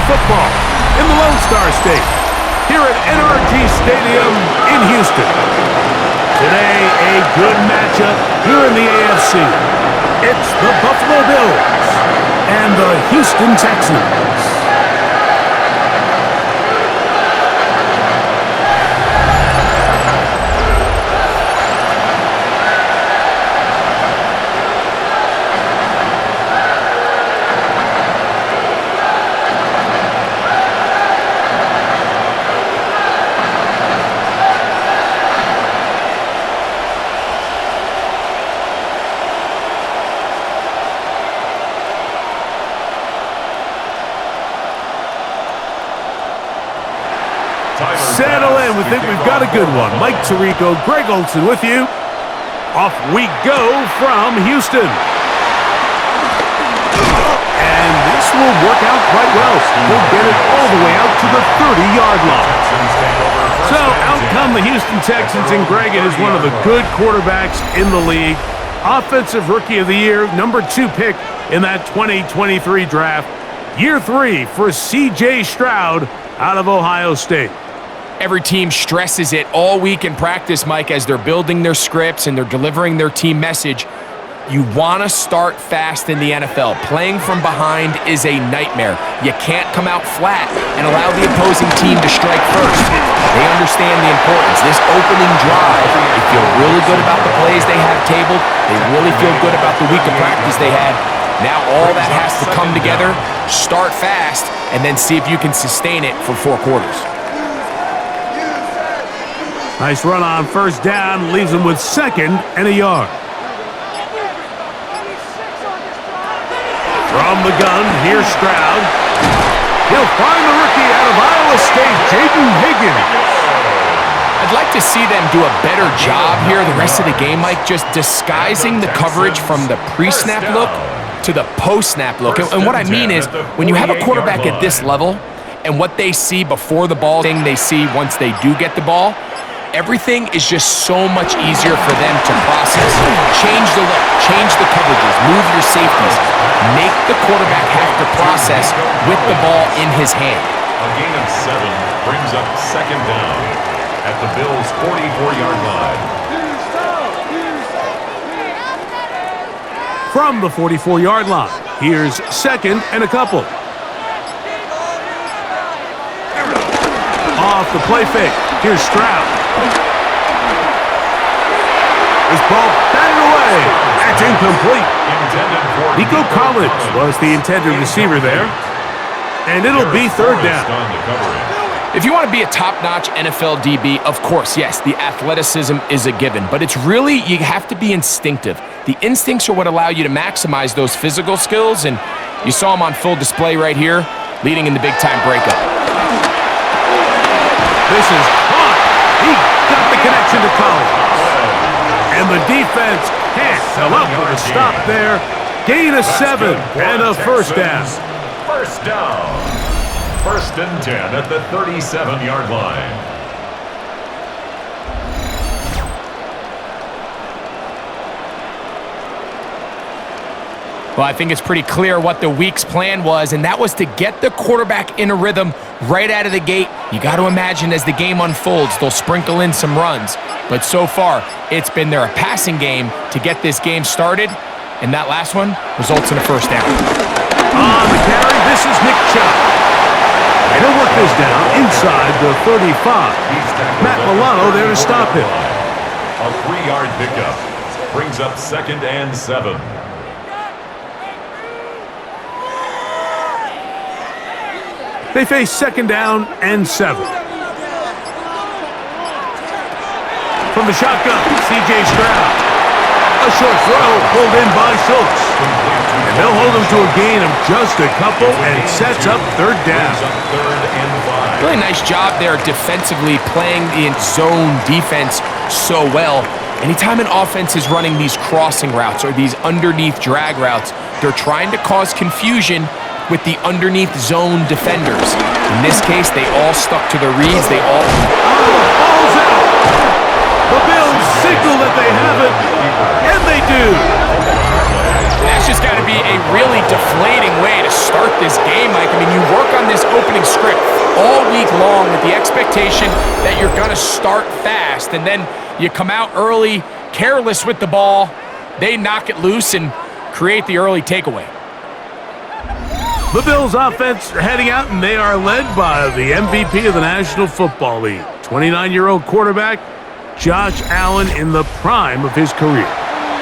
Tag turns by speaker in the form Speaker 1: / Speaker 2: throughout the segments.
Speaker 1: football in the Lone Star State, here at NRG Stadium in Houston. Today, a good matchup here in the AFC. It's the Buffalo Bills and the Houston Texans. Settle in. We think we've got a good one. Mike Tirico, Greg Olsen with you. Off we go from Houston. And this will work out quite well. We'll get it all the way out to the 30-yard line. So out come the Houston Texans, and Greg is one of the good quarterbacks in the league. Offensive Rookie of the Year, number 2 pick in that 2023 draft. Year 3 for C.J. Stroud out of Ohio State.
Speaker 2: Every team stresses it all week in practice, Mike, as they're building their scripts and they're delivering their team message. You want to start fast in the NFL. Playing from behind is a nightmare. You can't come out flat and allow the opposing team to strike first. They understand the importance. This opening drive, they feel really good about the plays they have tabled. They really feel good about the week of practice they had. Now all that has to come together, start fast, and then see if you can sustain it for 4 quarters.
Speaker 1: Nice run on first down, leaves him with 2nd and a yard. From the gun, here's Stroud. He'll find the rookie out of Iowa State, Jaden Higgins.
Speaker 2: I'd like to see them do a better job here the rest of the game, Mike, just disguising the coverage from the pre-snap look to the post-snap look. And what I mean is, when you have a quarterback at this level and what they see before the ball, thing they see once they do get the ball, everything is just so much easier for them to process. Change the look, change the coverages, move your safeties. Make the quarterback have to process with the ball in his hand.
Speaker 3: A gain of 7 brings up 2nd down at the Bills' 44-yard line.
Speaker 1: From the 44-yard line, here's 2nd and a couple. Off the play fake, here's Stroud. This ball batted away. That's incomplete. Nico Collins was the intended receiver there. And it'll be 3rd down.
Speaker 2: If you want to be a top-notch NFL DB, of course, yes, the athleticism is a given. But it's really, you have to be instinctive. The instincts are what allow you to maximize those physical skills. And you saw him on full display right here, leading in the big-time breakup.
Speaker 1: This is caught. He got the connection to Collins. And the defense can't come up with a stop there. Gain of 7 and a 1st down.
Speaker 3: 1st down. 1st and 10 at the 37-yard line.
Speaker 2: Well, I think it's pretty clear what the week's plan was, and that was to get the quarterback in a rhythm right out of the gate. You got to imagine as the game unfolds, they'll sprinkle in some runs. But so far, it's been their passing game to get this game started, and that last one results in a 1st down.
Speaker 1: On the carry, this is Nick Chubb. And he'll work this down inside the 35. Matt Milano there to stop him.
Speaker 3: A 3-yard pickup brings up 2nd and 7.
Speaker 1: They face 2nd down and 7. From the shotgun, C.J. Stroud. A short throw pulled in by Schultz. And they'll hold him to a gain of just a couple, and it sets up 3rd down.
Speaker 2: Really nice job there defensively, playing the zone defense so well. Anytime an offense is running these crossing routes or these underneath drag routes, they're trying to cause confusion with the underneath zone defenders. In this case, they all stuck to their reads. They all...
Speaker 1: Ball's out! The Bills signal that they have it, and they do.
Speaker 2: That's That's just got to be a really deflating way to start this game, Mike. I mean, you work on this opening script all week long with the expectation that you're going to start fast, and then you come out early, careless with the ball. They knock it loose and create the early takeaway.
Speaker 1: The Bills offense heading out, and they are led by the MVP of the National Football League, 29-year-old quarterback Josh Allen in the prime of his career.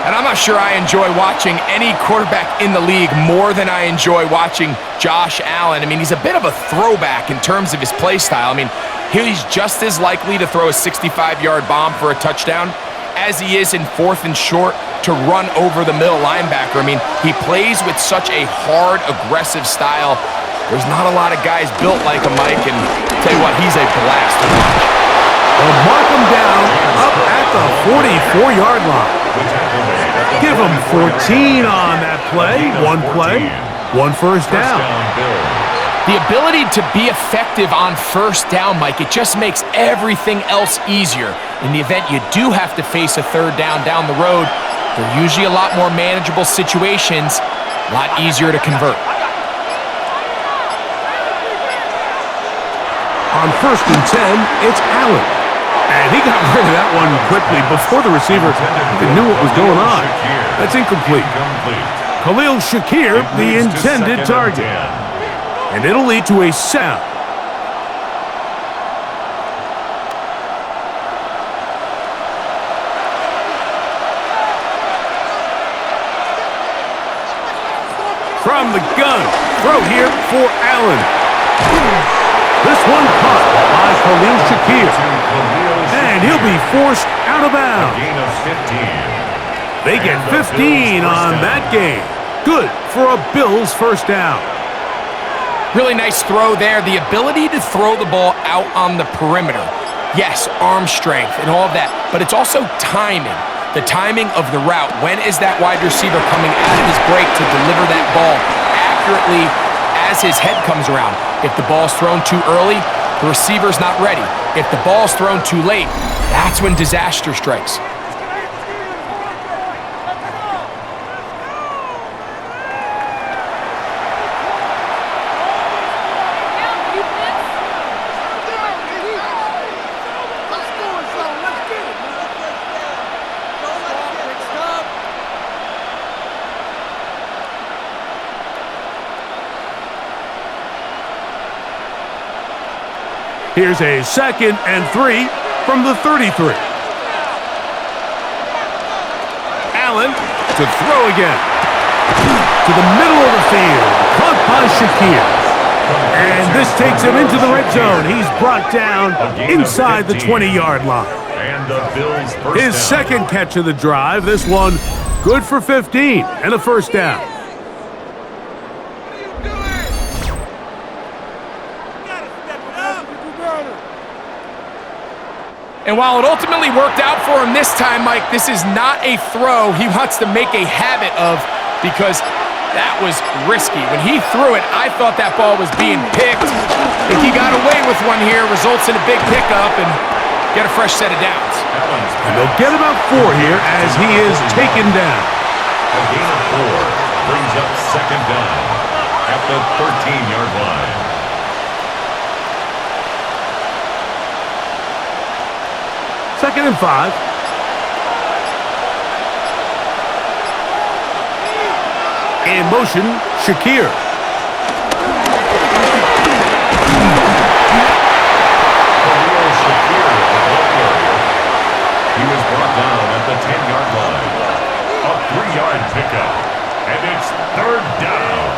Speaker 2: And I'm not sure I enjoy watching any quarterback in the league more than I enjoy watching Josh Allen. I mean, he's a bit of a throwback in terms of his play style. I mean, he's just as likely to throw a 65-yard bomb for a touchdown as he is in 4th and short to run over the middle linebacker. I mean, he plays with such a hard, aggressive style. There's not a lot of guys built like him, Mike, and tell you what, he's a blast to watch.
Speaker 1: They'll mark him down up at the 44-yard line. Give him 14 on that play. One first down.
Speaker 2: The ability to be effective on first down, Mike, it just makes everything else easier. In the event you do have to face a third down the road, they're usually a lot more manageable situations, a lot easier to convert.
Speaker 1: On 1st and 10, it's Allen. And he got rid of that one quickly before the receiver even knew what was going on. That's incomplete. Khalil Shakir, the intended target. And it'll lead to a sound. From the gun, throw here for Allen. This one caught by Khalil Shakir. And he'll be forced out of bounds. They get 15 on that game. Good for a Bills first down.
Speaker 2: Really nice throw there. The ability to throw the ball out on the perimeter. Yes, arm strength and all of that, but it's also timing. The timing of the route. When is that wide receiver coming out of his break to deliver that ball accurately as his head comes around? If the ball's thrown too early, the receiver's not ready. If the ball's thrown too late, that's when disaster strikes.
Speaker 1: Here's a 2nd and 3 from the 33. Allen to throw again. To the middle of the field. Caught by Shakir. And this takes him into the red zone. He's brought down inside the 20-yard line. His second catch of the drive. This one good for 15 and a first down.
Speaker 2: And while it ultimately worked out for him this time, Mike, this is not a throw he wants to make a habit of because that was risky. When he threw it, I thought that ball was being picked. I think he got away with one here, results in a big pickup and get a fresh set of downs.
Speaker 1: And they'll get about 4 here as he is taken down.
Speaker 3: A gain of 4 brings up 2nd down at the 13-yard line.
Speaker 1: Second and 5. In motion, Shakir.
Speaker 3: He was brought down at the 10-yard line. A 3-yard pickup. And it's 3rd down.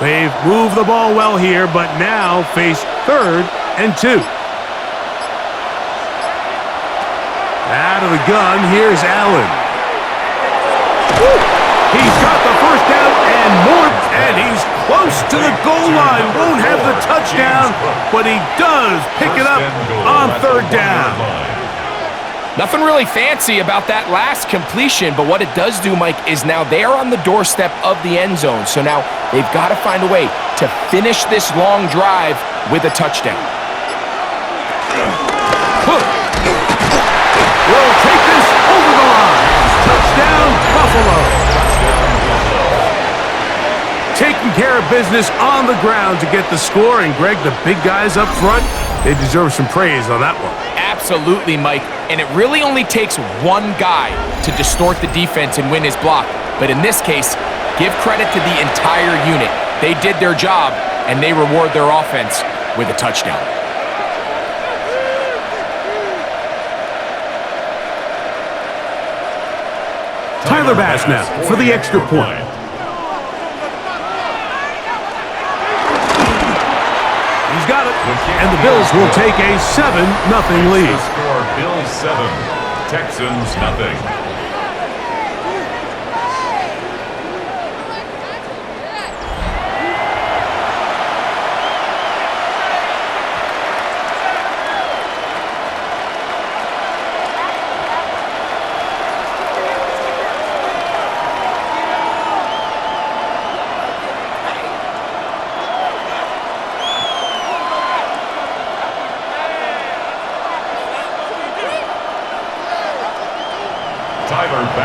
Speaker 1: They've moved the ball well here, but now face 3rd and 2. Out of the gun, here's Allen. He's got the first down and more, and he's close to the goal line. Won't have the touchdown, but he does pick it up on 3rd down.
Speaker 2: Nothing really fancy about that last completion, but what it does do, Mike, is now they are on the doorstep of the end zone. So now they've got to find a way to finish this long drive with a touchdown.
Speaker 1: Will Buffalo. Taking care of business on the ground to get the score. And, Greg, the big guys up front, they deserve some praise on that one.
Speaker 2: Absolutely, Mike. And it really only takes one guy to distort the defense and win his block. But in this case, give credit to the entire unit. They did their job, and they reward their offense with a touchdown.
Speaker 1: Tyler Bass now for the extra point. He's got it, and the Bills will take a 7-0 lead.
Speaker 3: Score Bills 7, Texans nothing.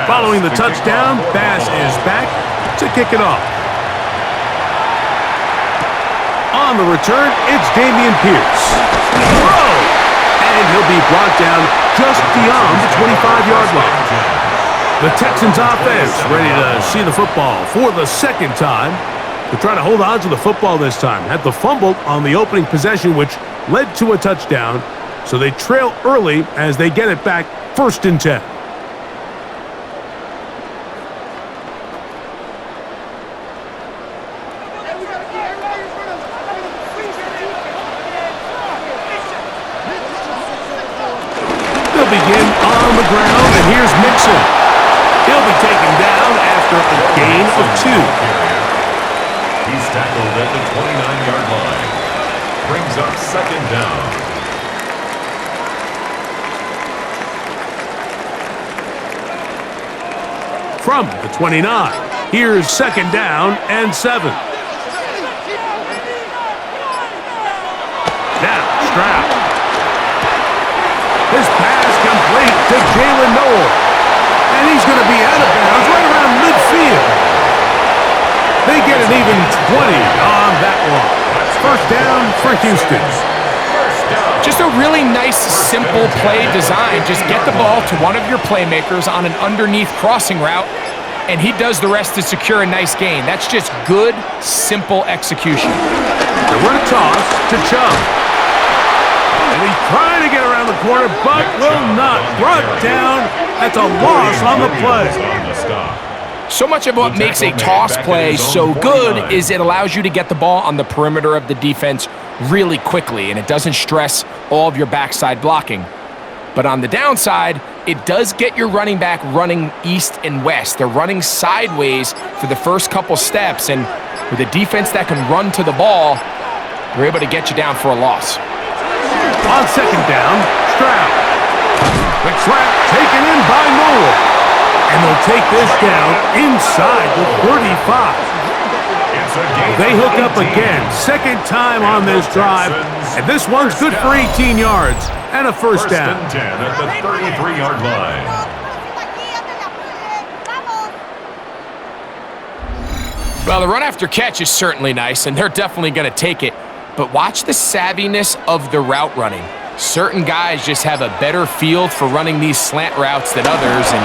Speaker 1: Following the touchdown, Bass is back to kick it off. On the return, it's Dameon Pierce. Throw! And he'll be brought down just beyond the 25-yard line. The Texans offense ready to see the football for the second time. They're trying to hold on to the football this time. Had the fumble on the opening possession, which led to a touchdown. So they trail early as they get it back 1st and 10. Begin on the ground, and here's Mixon. He'll be taken down after a gain of 2.
Speaker 3: He's tackled at the 29-yard line. Brings up 2nd down.
Speaker 1: From the 29, here's 2nd down and 7. Now, Stroud. His pass complete to Jalen Noel. And he's going to be out of bounds right around midfield. They get an even 20 on that one. 1st down for Houston.
Speaker 2: Just a really nice, simple play design. Just get the ball to one of your playmakers on an underneath crossing route, and he does the rest to secure a nice gain. That's just good, simple execution.
Speaker 1: They run a toss to Chubb. And he's trying to get around the corner, but will not. Brought down. That's a loss on the play.
Speaker 2: So much of what makes a toss play so good is it allows you to get the ball on the perimeter of the defense really quickly, and it doesn't stress all of your backside blocking. But on the downside, it does get your running back running east and west. They're running sideways for the first couple steps, and with a defense that can run to the ball, they're able to get you down for a loss.
Speaker 1: On 2nd down, Stroud. The trap taken in by Noel. And they'll take this down inside the 35. They hook up again. 2nd time on this drive. And this one's good for 18 yards and a 1st down.
Speaker 3: 1st and 10 at the 33-yard line.
Speaker 2: Well, the run after catch is certainly nice, and they're definitely going to take it. But watch the savviness of the route running. Certain guys just have a better feel for running these slant routes than others, and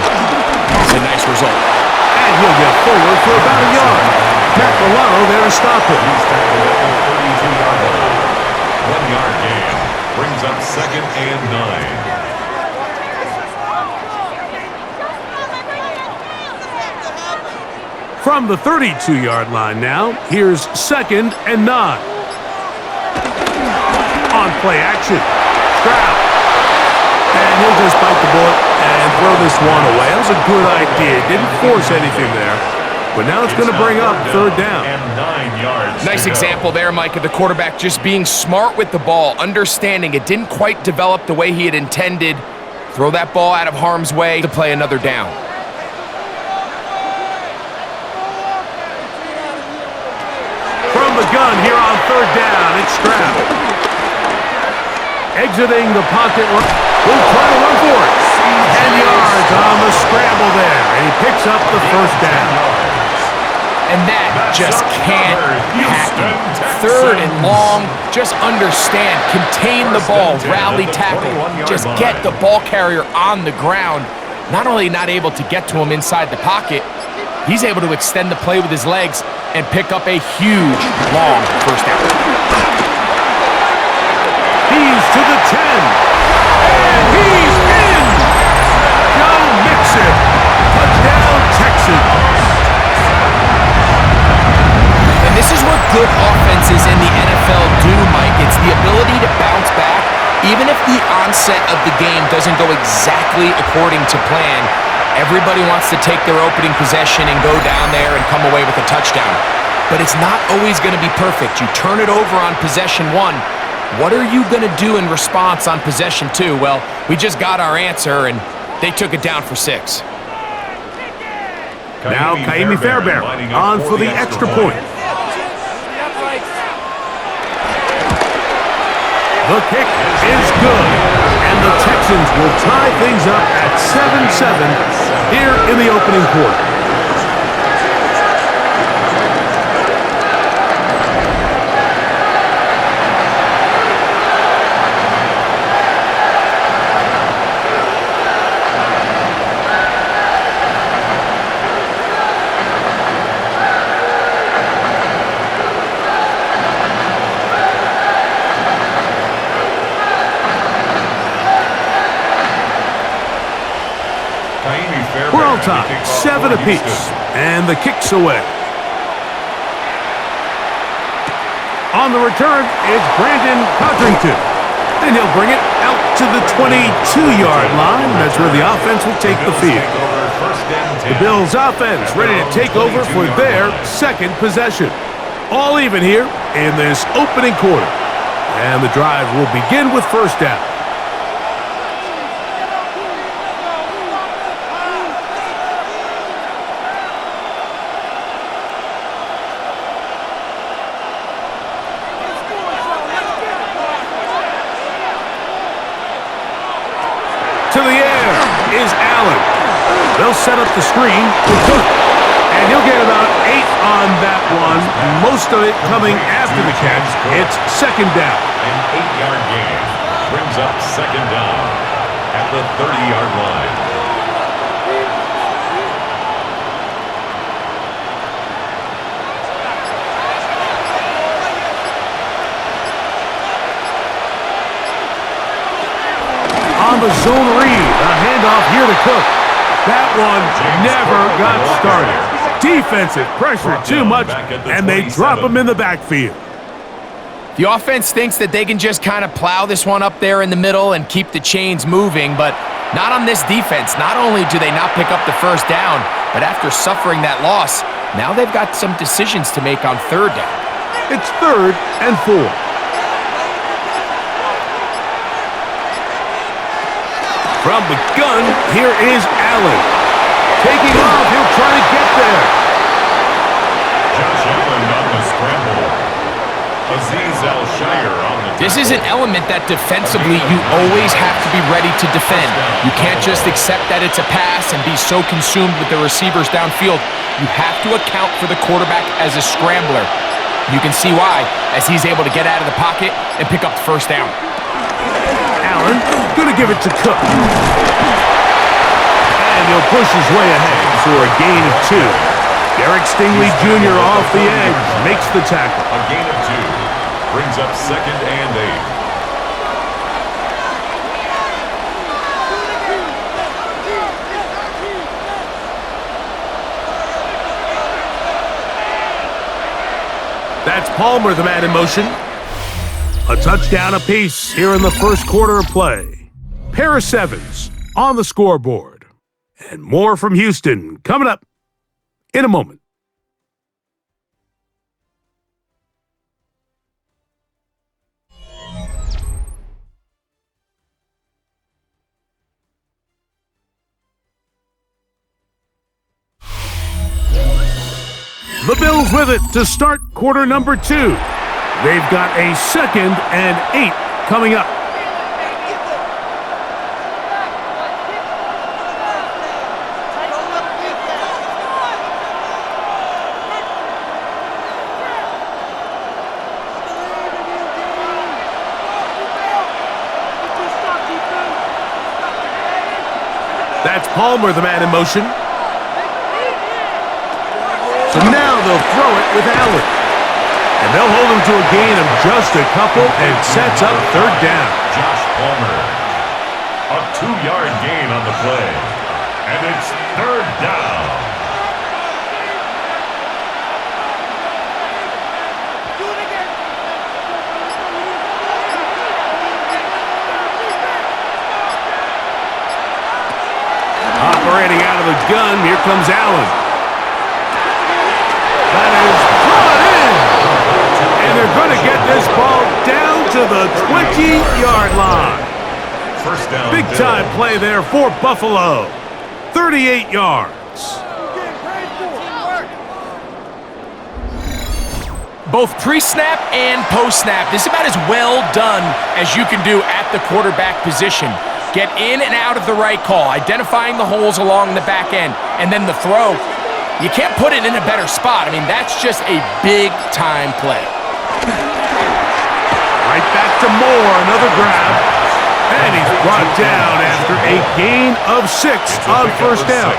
Speaker 2: it's a nice result.
Speaker 1: And he'll get forward for about a yard. Matt Milano there to stop him.
Speaker 3: He's tackled at the 32-yard line. 1-yard gain. Brings up 2nd and 9.
Speaker 1: From the 32-yard line now, here's 2nd and 9. On play action. Stroud. And he'll just bite the bullet and throw this one away. That was a good idea. Didn't force anything there. But now it's going to bring up 3rd down.
Speaker 3: And 9 yards.
Speaker 2: Nice example there, Mike, of the quarterback just being smart with the ball, understanding it didn't quite develop the way he had intended. Throw that ball out of harm's way to play another down.
Speaker 1: From the gun here on 3rd down, it's Stroud. Exiting the pocket, will try to run for it. 10 yards on the scramble there, and he picks up the first down.
Speaker 2: And that just can't happen. Third and long, just understand, contain the ball, rally tackle, just get the ball carrier on the ground. Not only not able to get to him inside the pocket, he's able to extend the play with his legs and pick up a huge, long first down.
Speaker 1: He's to the 10, and he's in! Joe Mixon, touchdown Texans.
Speaker 2: And this is what good offenses in the NFL do, Mike. It's the ability to bounce back, even if the onset of the game doesn't go exactly according to plan. Everybody wants to take their opening possession and go down there and come away with a touchdown. But it's not always going to be perfect. You turn it over on possession 1. What are you going to do in response on possession 2? Well, we just got our answer, and they took it down for 6.
Speaker 1: Now Kaimi Fairbairn on for the extra point. The kick is good, and the Texans will tie things up at 7-7 here in the opening quarter. We're on top, 7 apiece, and the kick's away. On the return, it's Brandon Codrington, and he'll bring it out to the 22-yard line. That's where the offense will take the field. The Bills' offense ready to take over for their second possession. All even here in this opening quarter, and the drive will begin with first down. To the air is Allen. They'll set up the screen for Cook. And he'll get about 8 on that one. Most of it coming after the catch. It's second down.
Speaker 3: An 8-yard gain brings up second down at the 30-yard line.
Speaker 1: On the zone read, a handoff here to Cook. That one never got started. Defensive pressure too much, and they drop him in the backfield.
Speaker 2: The offense thinks that they can just kind of plow this one up there in the middle and keep the chains moving, but not on this defense. Not only do they not pick up the first down, but after suffering that loss, now they've got some decisions to make on third down.
Speaker 1: It's 3rd and 4. From the gun, here is Allen. Taking off, he'll try to get there.
Speaker 3: Josh Allen on the scramble. Azeez Al-Shire on the tackle.
Speaker 2: This is an element that defensively you always have to be ready to defend. You can't just accept that it's a pass and be so consumed with the receivers downfield. You have to account for the quarterback as a scrambler. You can see why, as he's able to get out of the pocket and pick up the first down.
Speaker 1: Allen gonna give it to Cook. And he'll push his way ahead for a gain of 2. Derek Stingley Jr. off the edge makes the tackle.
Speaker 3: A gain of 2 brings up second and 8.
Speaker 1: That's Palmer, the man in motion. A touchdown apiece here in the first quarter of play. Pair of 7s on the scoreboard. And more from Houston coming up in a moment. The Bills with it to start quarter number 2. They've got a 2nd and 8 coming up. That's Palmer, the man in motion. So now they'll throw it with Allen. And they'll hold him to a gain of just a couple and sets up third down.
Speaker 3: Josh Palmer. A 2-yard gain on the play. And it's third down.
Speaker 1: Operating out of the gun, here comes Allen. That is brought in. And they're going to get this ball down to the 20-yard line.
Speaker 3: First down.
Speaker 1: Big time play there for Buffalo. 38 yards.
Speaker 2: Both pre-snap and post-snap, this is about as well done as you can do at the quarterback position. Get in and out of the right call, identifying the holes along the back end, and then the throw. You can't put it in a better spot. I mean, that's just a big-time play.
Speaker 1: Right back to Moore, another grab. And he's brought down after a gain of 6 on first down.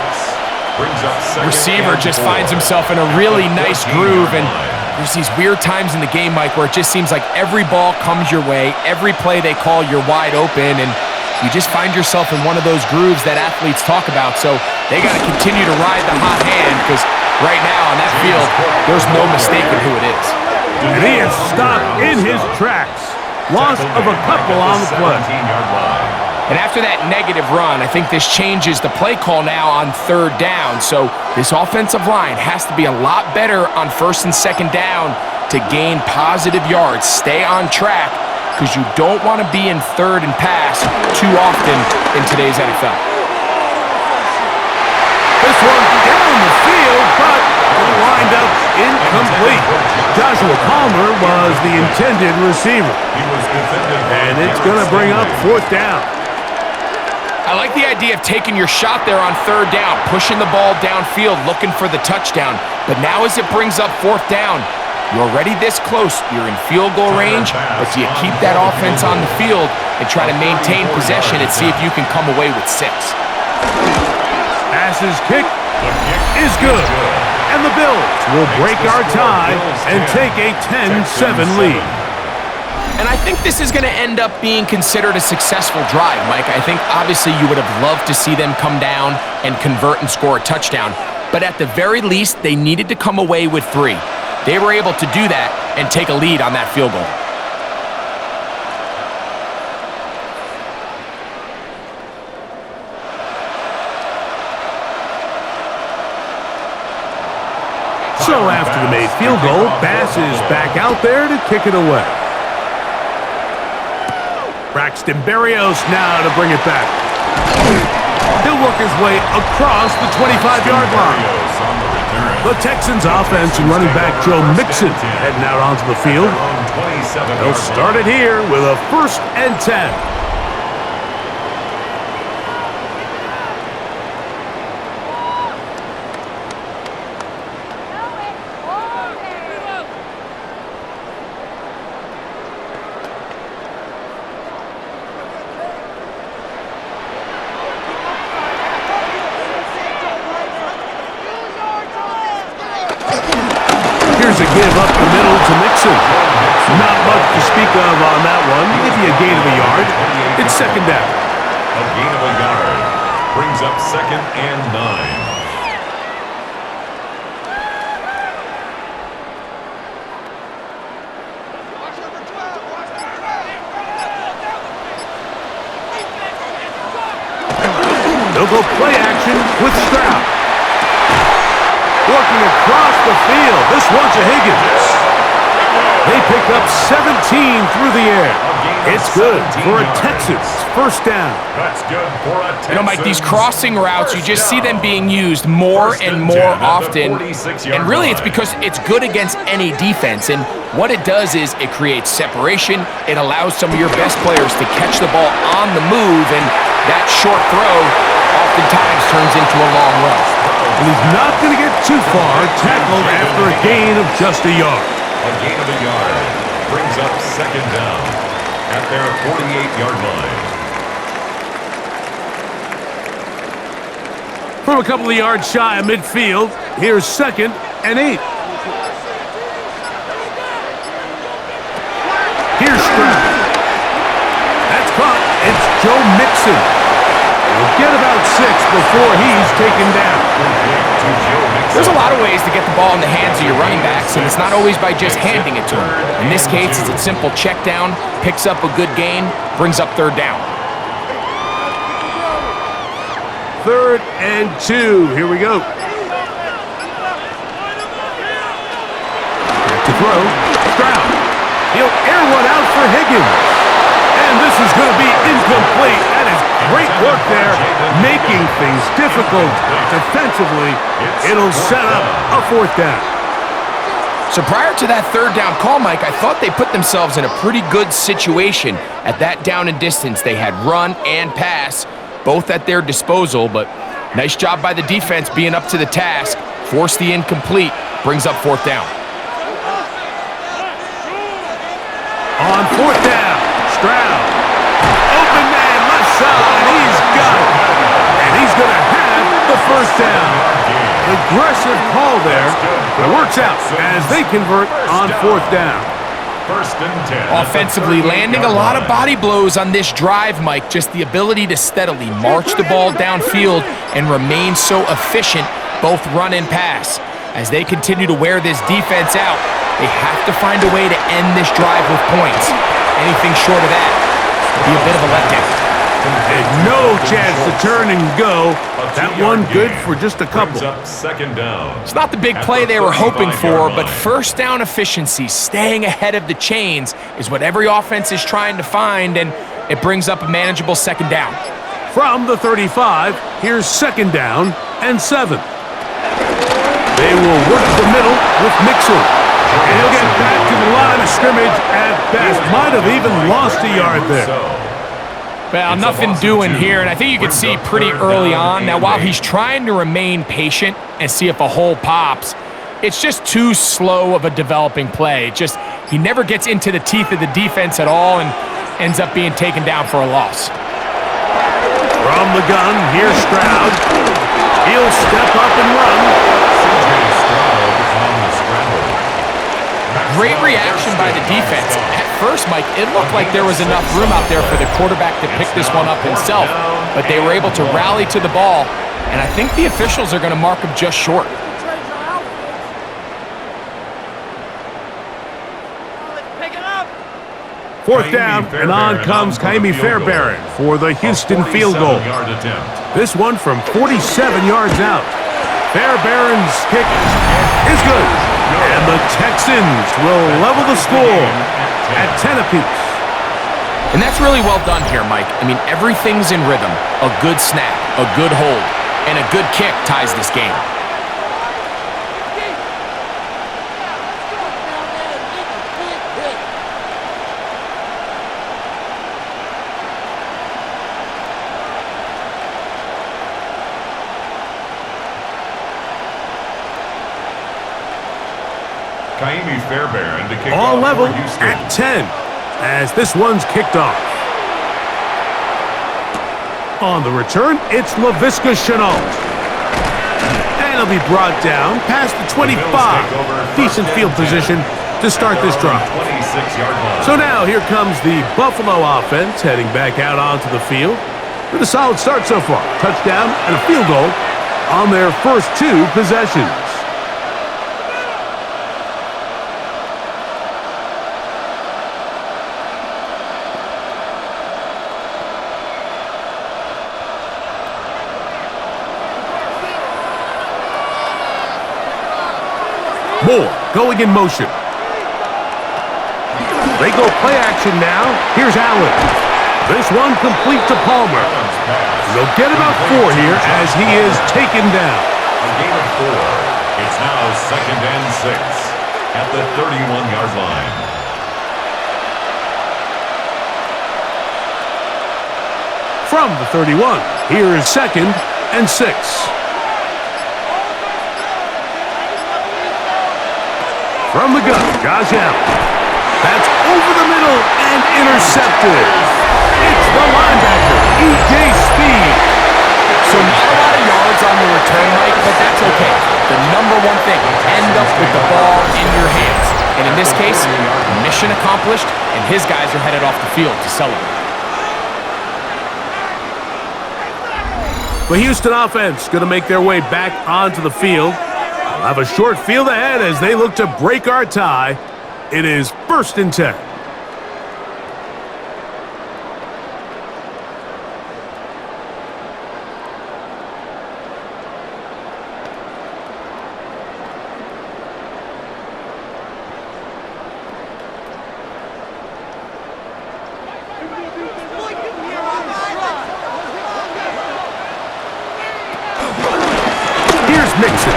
Speaker 2: Receiver just finds himself in a really nice groove, and there's these weird times in the game, Mike, where it just seems like every ball comes your way, every play they call, you're wide open, and you just find yourself in one of those grooves that athletes talk about. So they got to continue to ride the hot hand, because right now on that field, there's no mistaking who it is.
Speaker 1: And he is stopped in his tracks. Loss of a couple on the play.
Speaker 2: And after that negative run, I think this changes the play call now on third down. So this offensive line has to be a lot better on first and second down to gain positive yards. Stay on track, because you don't want to be in third and pass too often in today's NFL.
Speaker 1: This one down the field, but it lined up incomplete. Joshua Palmer was the intended receiver. And it's going to bring up fourth down.
Speaker 2: I like the idea of taking your shot there on third down, pushing the ball downfield, looking for the touchdown. But now as it brings up fourth down, you're already this close. You're in field goal range, but do you keep that offense on the field and try to maintain possession and see if you can come away with 6?
Speaker 1: Pass's kick is good. And the Bills will break our tie and take a 10-7 lead.
Speaker 2: And I think this is going to end up being considered a successful drive, Mike. I think obviously you would have loved to see them come down and convert and score a touchdown. But at the very least, they needed to come away with 3. They were able to do that and take a lead on that field goal.
Speaker 1: So after the made field goal, Bass is back out there to kick it away. Braxton Berrios now to bring it back. He'll work his way across the 25-yard line. The Texans offense and running back Joe Mixon heading out onto the field. They'll start it here with a 1st and 10. Here's a give up the middle to Mixon. Not much to speak of on that one. Maybe a gain of a yard. It's second down.
Speaker 3: A gain of a yard brings up 2nd and 9.
Speaker 1: They'll go play action with Stroud. Working across the field. This one to Higgins. They pick up 17 through the air. It's good for a Texans first down.
Speaker 3: That's good for a Texans.
Speaker 2: You know, Mike, these crossing routes, you just see them being used more and more often. And really, it's because it's good against any defense. And what it does is it creates separation. It allows some of your best players to catch the ball on the move. And that short throw oftentimes turns into a long run.
Speaker 1: And he's not going to get too far, tackled after a gain of just a yard.
Speaker 3: A gain of a yard brings up 2nd down at their 48-yard line.
Speaker 1: From a couple of yards shy of midfield, here's 2nd and 8. Here's Stroud. That's caught. It's Joe Mixon. He'll get about 6 before he's taken down.
Speaker 2: There's a lot of ways to get the ball in the hands of your running backs, and it's not always by just handing it to them. In this case, it's a simple check down, picks up a good gain, brings up 3rd down.
Speaker 1: 3rd and 2. Here we go. Back to throw. Stroud. He'll air one out for Higgins. And this is going to be incomplete. That is great work there, making things difficult defensively. It'll set up a 4th down.
Speaker 2: So prior to that 3rd down call, Mike, I thought they put themselves in a pretty good situation at that down and distance. They had run and pass, both at their disposal, but nice job by the defense being up to the task. Force the incomplete, brings up 4th down.
Speaker 1: On 4th down, Stroud. Open man, left side. He's got it. And he's going to have the 1st down. Aggressive call there, but it works out as they convert on 4th down.
Speaker 3: 1st and 10.
Speaker 2: Offensively, landing a lot of body blows on this drive, Mike. Just the ability to steadily march the ball downfield and remain so efficient, both run and pass. As they continue to wear this defense out, they have to find a way to end this drive with points. Anything short of that would be a bit of a letdown.
Speaker 1: And no chance to turn and go. That one good for just a couple.
Speaker 3: 2nd down.
Speaker 2: It's not the big play they were hoping for, but 1st down efficiency, staying ahead of the chains, is what every offense is trying to find, and it brings up a manageable 2nd down.
Speaker 1: From the 35, here's 2nd down and 7. They will work the middle with Mixon. And he'll get back to the line of scrimmage at best. Might have even lost a yard there.
Speaker 2: Well, nothing doing here, and I think you can see pretty early on. Now, while he's trying to remain patient and see if a hole pops, it's just too slow of a developing play. He never gets into the teeth of the defense at all and ends up being taken down for a loss.
Speaker 1: From the gun, here's Stroud. He'll step up and run.
Speaker 2: Great reaction by the defense. At first, Mike, it looked like there was enough room out there for the quarterback to pick this one up himself, but they were able to rally to the ball, and I think the officials are going to mark him just short.
Speaker 1: Fourth down, and on comes Kaimi Fairbairn for the Houston field goal. This one from 47 yards out. Fairbairn's kick is good. And the Texans will level the score at 10 apiece.
Speaker 2: And that's really well done here, Mike. I mean, everything's in rhythm. A good snap, a good hold, and a good kick ties this game.
Speaker 3: Kaimi Fairbairn to kick
Speaker 1: all
Speaker 3: off
Speaker 1: level
Speaker 3: for Houston.
Speaker 1: at 10 as this one's kicked off. On the return, it's LaVisca Chenault. And it'll be brought down past the 25. Decent field position to start this drive. So now here comes the Buffalo offense heading back out onto the field with a solid start so far. Touchdown and a field goal on their first two possessions. Moore going in motion. They go play action now. Here's Allen. This one complete to Palmer. They'll get about 4 here as he is taken down.
Speaker 3: A gain of 4. It's now 2nd and 6 at the 31-yard line.
Speaker 1: From the 31, here is 2nd and 6. From the gun, Josh Allen. That's over the middle and intercepted. It's the linebacker, E.J. Speed.
Speaker 2: So not a lot of yards on the case, mission accomplished, and his guys are headed off the field to celebrate.
Speaker 1: The Houston offense going to make their way back onto the field. They'll have a short field ahead as they look to break our tie. It is 1st and 10. Mixon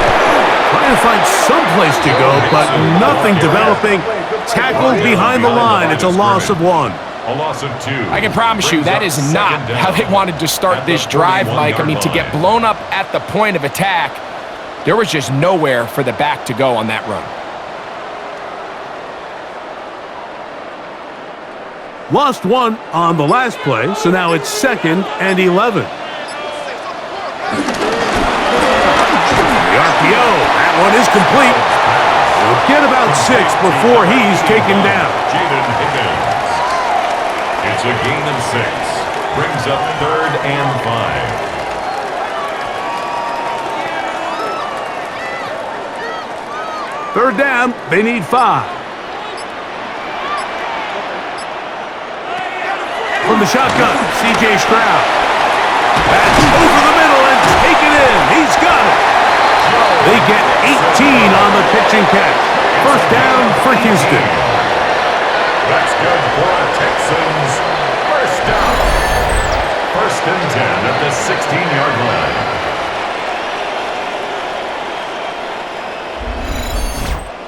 Speaker 1: trying to find some place to go, but nothing developing. Tackled behind the line. It's a loss of 1.
Speaker 3: A loss of 2.
Speaker 2: I can promise you that is not how they wanted to start this drive, Mike. I mean, to get blown up at the point of attack, there was just nowhere for the back to go on that run.
Speaker 1: Lost 1 on the last play, so now it's 2nd and 11. That one is complete. He'll get about 6 before he's taken down.
Speaker 3: It's a gain of 6. Brings up 3rd and 5.
Speaker 1: 3rd down, they need 5. From the shotgun, C.J. Stroud. That's over the middle and taken in. He's got it. They get 18 on the pitch and catch. 1st down for Houston.
Speaker 3: That's good for the Texans. 1st down. 1st and 10 at the 16-yard line.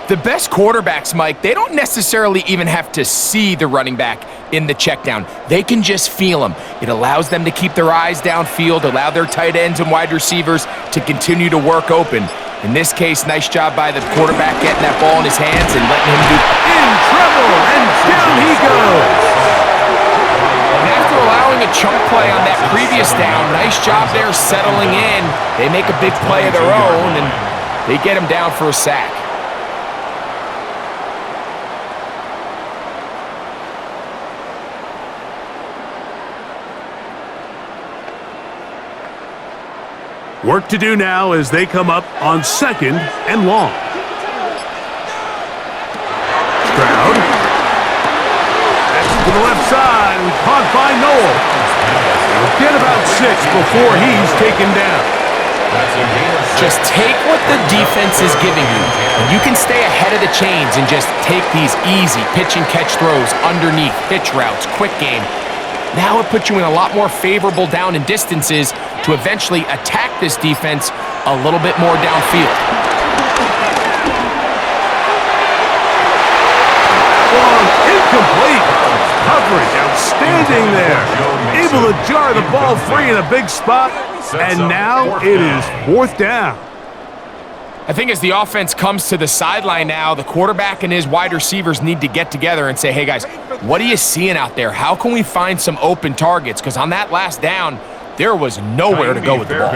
Speaker 2: The best quarterbacks, Mike, they don't necessarily even have to see the running back in the check down. They can just feel him. It allows them to keep their eyes downfield, allow their tight ends and wide receivers to continue to work open. In this case, nice job by the quarterback getting that ball in his hands and letting him do.
Speaker 1: In trouble, and down he goes.
Speaker 2: And after allowing a chunk play on that previous down, nice job there settling in. They make a big play of their own, and they get him down for a sack.
Speaker 1: Work to do now as they come up on 2nd and long. Stroud. That's to the left side and caught by Noel. He'll get about 6 before he's taken down.
Speaker 2: Just take what the defense is giving you, and you can stay ahead of the chains and just take these easy pitch and catch throws underneath, pitch routes, quick game. Now it puts you in a lot more favorable down and distances to eventually attack this defense a little bit more downfield.
Speaker 1: Long, incomplete. Coverage outstanding there. Able to jar the ball free in a big spot, and now it is 4th down.
Speaker 2: I think as the offense comes to the sideline now, the quarterback and his wide receivers need to get together and say, hey guys, what are you seeing out there? How can we find some open targets? Because on that last down, there was nowhere to go with the ball.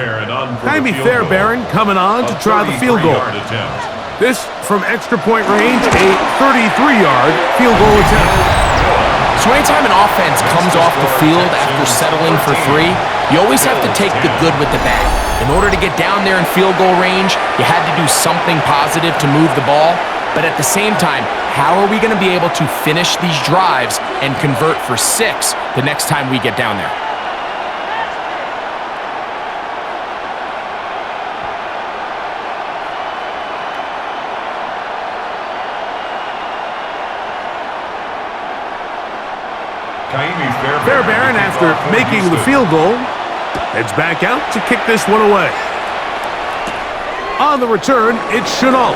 Speaker 1: Jaime Fairbairn coming on to try the field goal. This from extra point range, a 33-yard field goal attempt.
Speaker 2: So anytime an offense comes off the field after settling for 3, you always have to take the good with the bad. In order to get down there in field goal range, you had to do something positive to move the ball. But at the same time, how are we going to be able to finish these drives and convert for 6 the next time we get down there?
Speaker 1: Fairbairn, after making the field goal, heads back out to kick this one away. On the return, it's Chenault.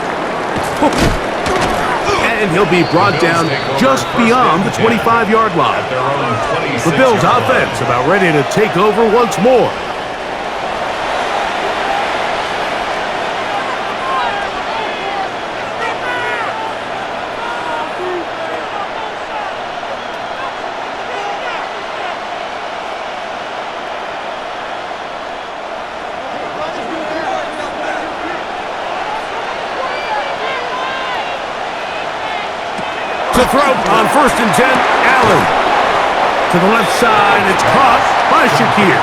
Speaker 1: And he'll be brought down just beyond the 25-yard line. The Bills' offense about ready to take over once more. to throw on 1st and 10. Allen. To the left side. It's caught by Shakir.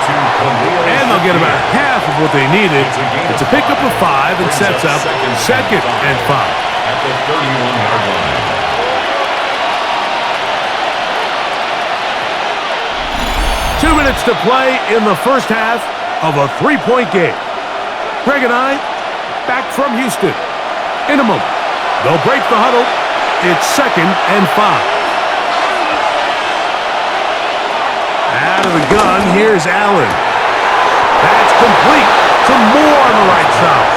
Speaker 1: And they'll get about half of what they needed. It's a pickup of 5 and sets up 2nd and 5.
Speaker 3: At the 31-yard line.
Speaker 1: 2 minutes to play in the first half of a 3-point game. Greg and I, back from Houston. In a moment, they'll break the huddle. It's 2nd and 5. Out of the gun, here's Allen. That's complete. Some more on the right side.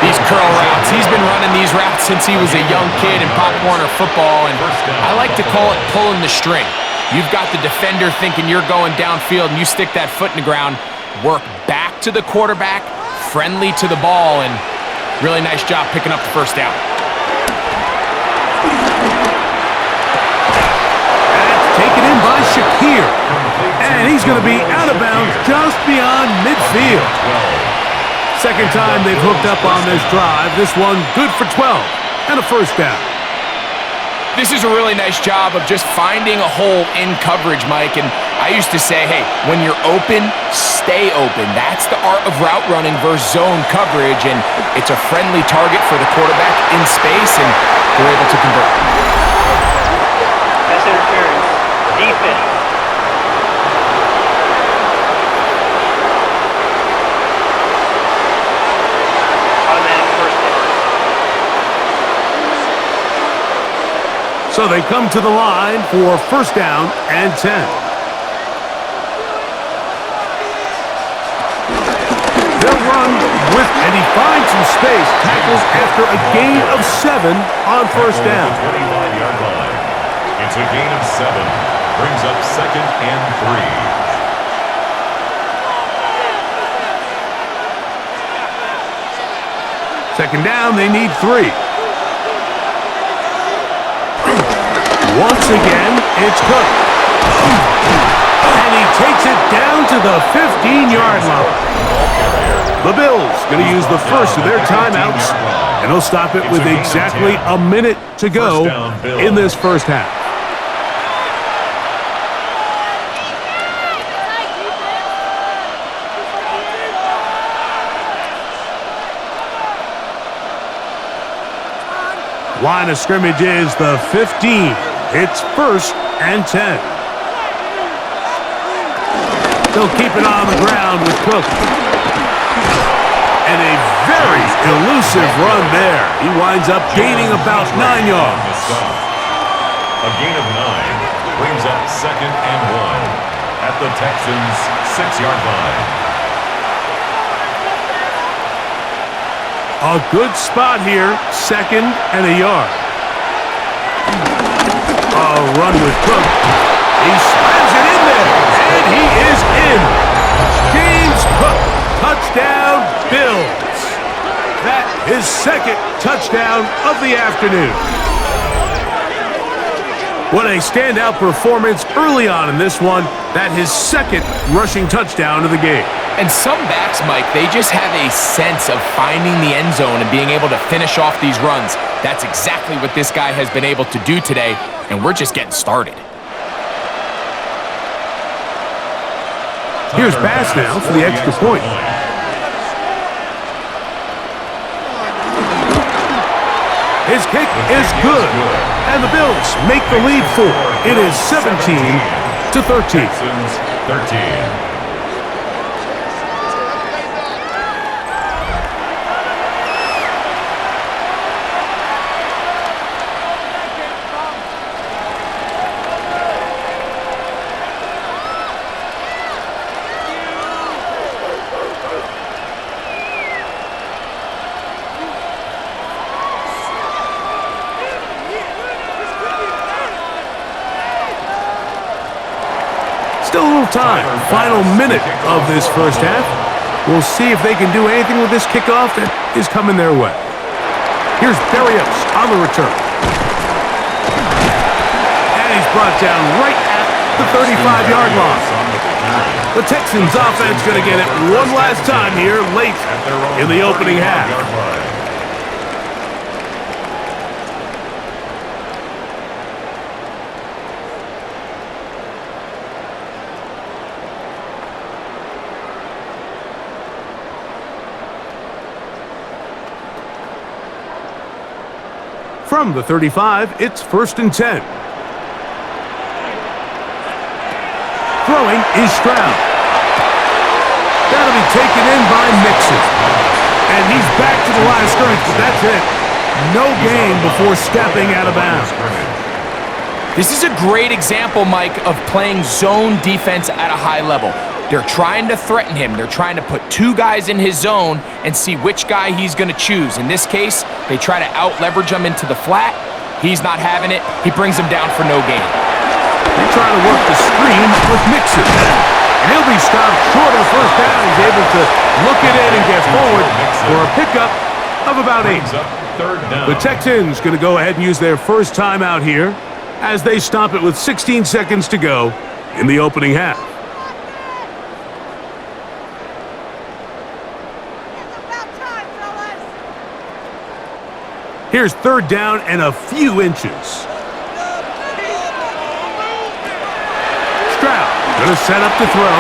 Speaker 2: These curl routes, he's been running these routes since he was a young kid in Pop Warner football, and I like to call it pulling the string. You've got the defender thinking you're going downfield, and you stick that foot in the ground, work back to the quarterback, friendly to the ball, and really nice job picking up the first down.
Speaker 1: That's taken in by Shakir, and he's going to be out of bounds just beyond midfield. Second time they've hooked up on this drive. This one good for 12 and a first down.
Speaker 2: This is a really nice job of just finding a hole in coverage, Mike. And I used to say, hey, when you're open, stay open. That's the art of route running versus zone coverage. And it's a friendly target for the quarterback in space, and they're able to convert.
Speaker 4: Pass interference. Defense.
Speaker 1: So they come to the line for 1st down and 10. They'll run with, and he finds some space, tackles after a gain of 7 on 1st down.
Speaker 3: 25-yard line. It's a gain of 7. Brings up 2nd and 3.
Speaker 1: Second down, they need 3. Once again, it's Cook. And he takes it down to the 15-yard line. The Bills going to use the first of their timeouts, and they'll stop it with exactly a minute to go in this first half. Line of scrimmage is the 15. It's 1st and 10. They'll keep it on the ground with Cook. And a very elusive run there. He winds up gaining about 9 yards.
Speaker 3: A gain of 9 brings up 2nd and 1 at the Texans' 6-yard line.
Speaker 1: A good spot here, 2nd and a yard. A run with Cook. He slams it in there, and he is in. James Cook, touchdown Bills. That is 2nd touchdown of the afternoon. What a standout performance early on in this one. That his 2nd rushing touchdown of the game.
Speaker 2: And some backs, Mike, they just have a sense of finding the end zone and being able to finish off these runs. That's exactly what this guy has been able to do today, and we're just getting started.
Speaker 1: Here's Bass now for the extra point. His kick is good, and the Bills make the lead 4. It is 17-13.
Speaker 3: Texans 13.
Speaker 1: Still a little time. Final minute of this first half. We'll see if they can do anything with this kickoff that is coming their way. Here's Berrios on the return. And he's brought down right at the 35-yard line. The Texans offense going to get it one last time here late in the opening half. From the 35, it's 1st and 10. Throwing is Stroud. That'll be taken in by Mixon. And he's back to the line of scrimmage, but that's it. No gain before stepping out of bounds.
Speaker 2: This is a great example, Mike, of playing zone defense at a high level. They're trying to threaten him. They're trying to put two guys in his zone and see which guy he's going to choose. In this case, they try to out-leverage him into the flat. He's not having it. He brings him down for no gain.
Speaker 1: They try to work the screen with Mixon. And he'll be stopped short of first down. He's able to look it in and get forward for a pickup of about 8. The Texans going to go ahead and use their first timeout here as they stop it with 16 seconds to go in the opening half. Here's 3rd down and a few inches. Stroud going to set up to throw.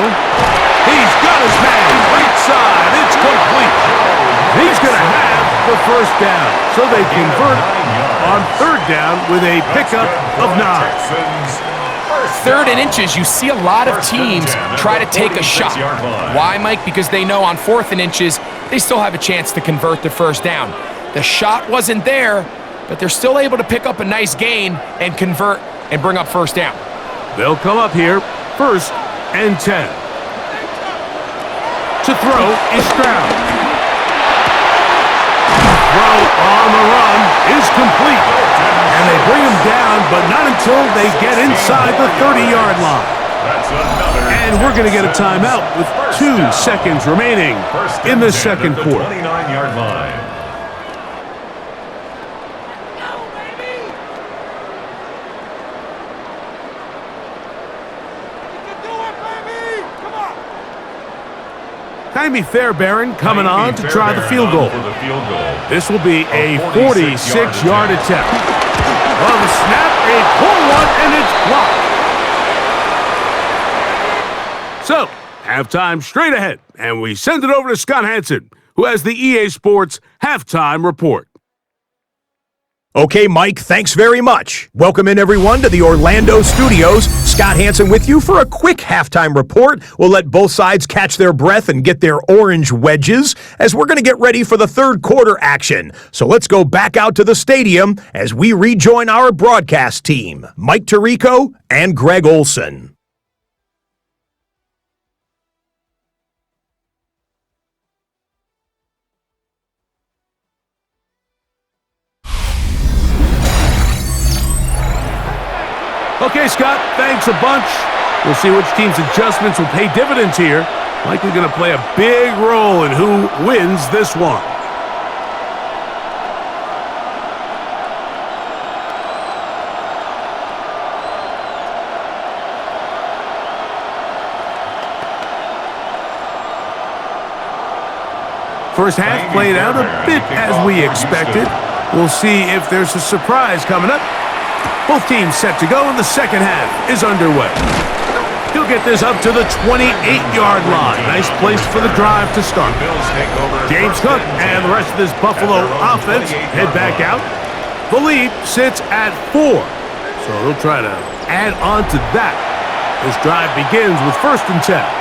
Speaker 1: He's got his man right side. It's complete. He's going to have the first down. So they convert on 3rd down with a pickup of 9.
Speaker 2: 3rd and inches, you see a lot of teams try to take a shot. Why, Mike? Because they know on 4th and inches, they still have a chance to convert the first down. The shot wasn't there, but they're still able to pick up a nice gain and convert and bring up first down.
Speaker 1: They'll come up here, 1st and 10. To throw is Stroud. Throw on the run is complete. And they bring him down, but not until they get inside the 30-yard line. And we're going to get a timeout with 2 seconds remaining in the second quarter.
Speaker 3: 29-yard line.
Speaker 1: Jaime Fairbairn coming on to try the field goal. This will be a 46-yard attempt. On the snap, a pull one, and it's blocked. So, halftime straight ahead, and we send it over to Scott Hansen, who has the EA Sports Halftime Report.
Speaker 5: Okay, Mike, thanks very much. Welcome in, everyone, to the Orlando studios. Scott Hansen with you for a quick halftime report. We'll let both sides catch their breath and get their orange wedges as we're going to get ready for the third quarter action. So let's go back out to the stadium as we rejoin our broadcast team, Mike Tirico and Greg Olson.
Speaker 1: Okay, Scott, thanks a bunch. We'll see which team's adjustments will pay dividends here. Likely going to play a big role in who wins this one. First half played out a bit as we expected. We'll see if there's a surprise coming up. Both teams set to go, and the second half is underway. He'll get this up to the 28-yard line. Nice place for the drive to start. James Cook and the rest of this Buffalo offense head back out. The lead sits at 4, so they'll try to add on to that. This drive begins with 1st and 10.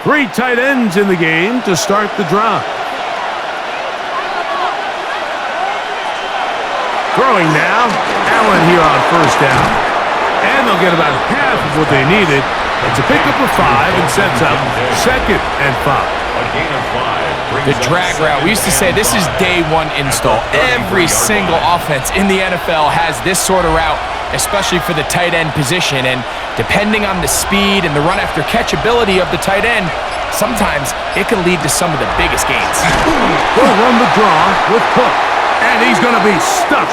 Speaker 1: Three tight ends in the game to start the drive. Throwing now. Allen here on 1st down. And they'll get about half of what they needed. It's a pickup of 5 and sets up 2nd and 5.
Speaker 3: A gain of 5.
Speaker 2: The drag route. We used to say this is day one install. Every single offense in the NFL has this sort of route, especially for the tight end position. And depending on the speed and the run after catch ability of the tight end, sometimes it can lead to some of the biggest gains.
Speaker 1: They'll run the draw with Cook. And he's going to be stuck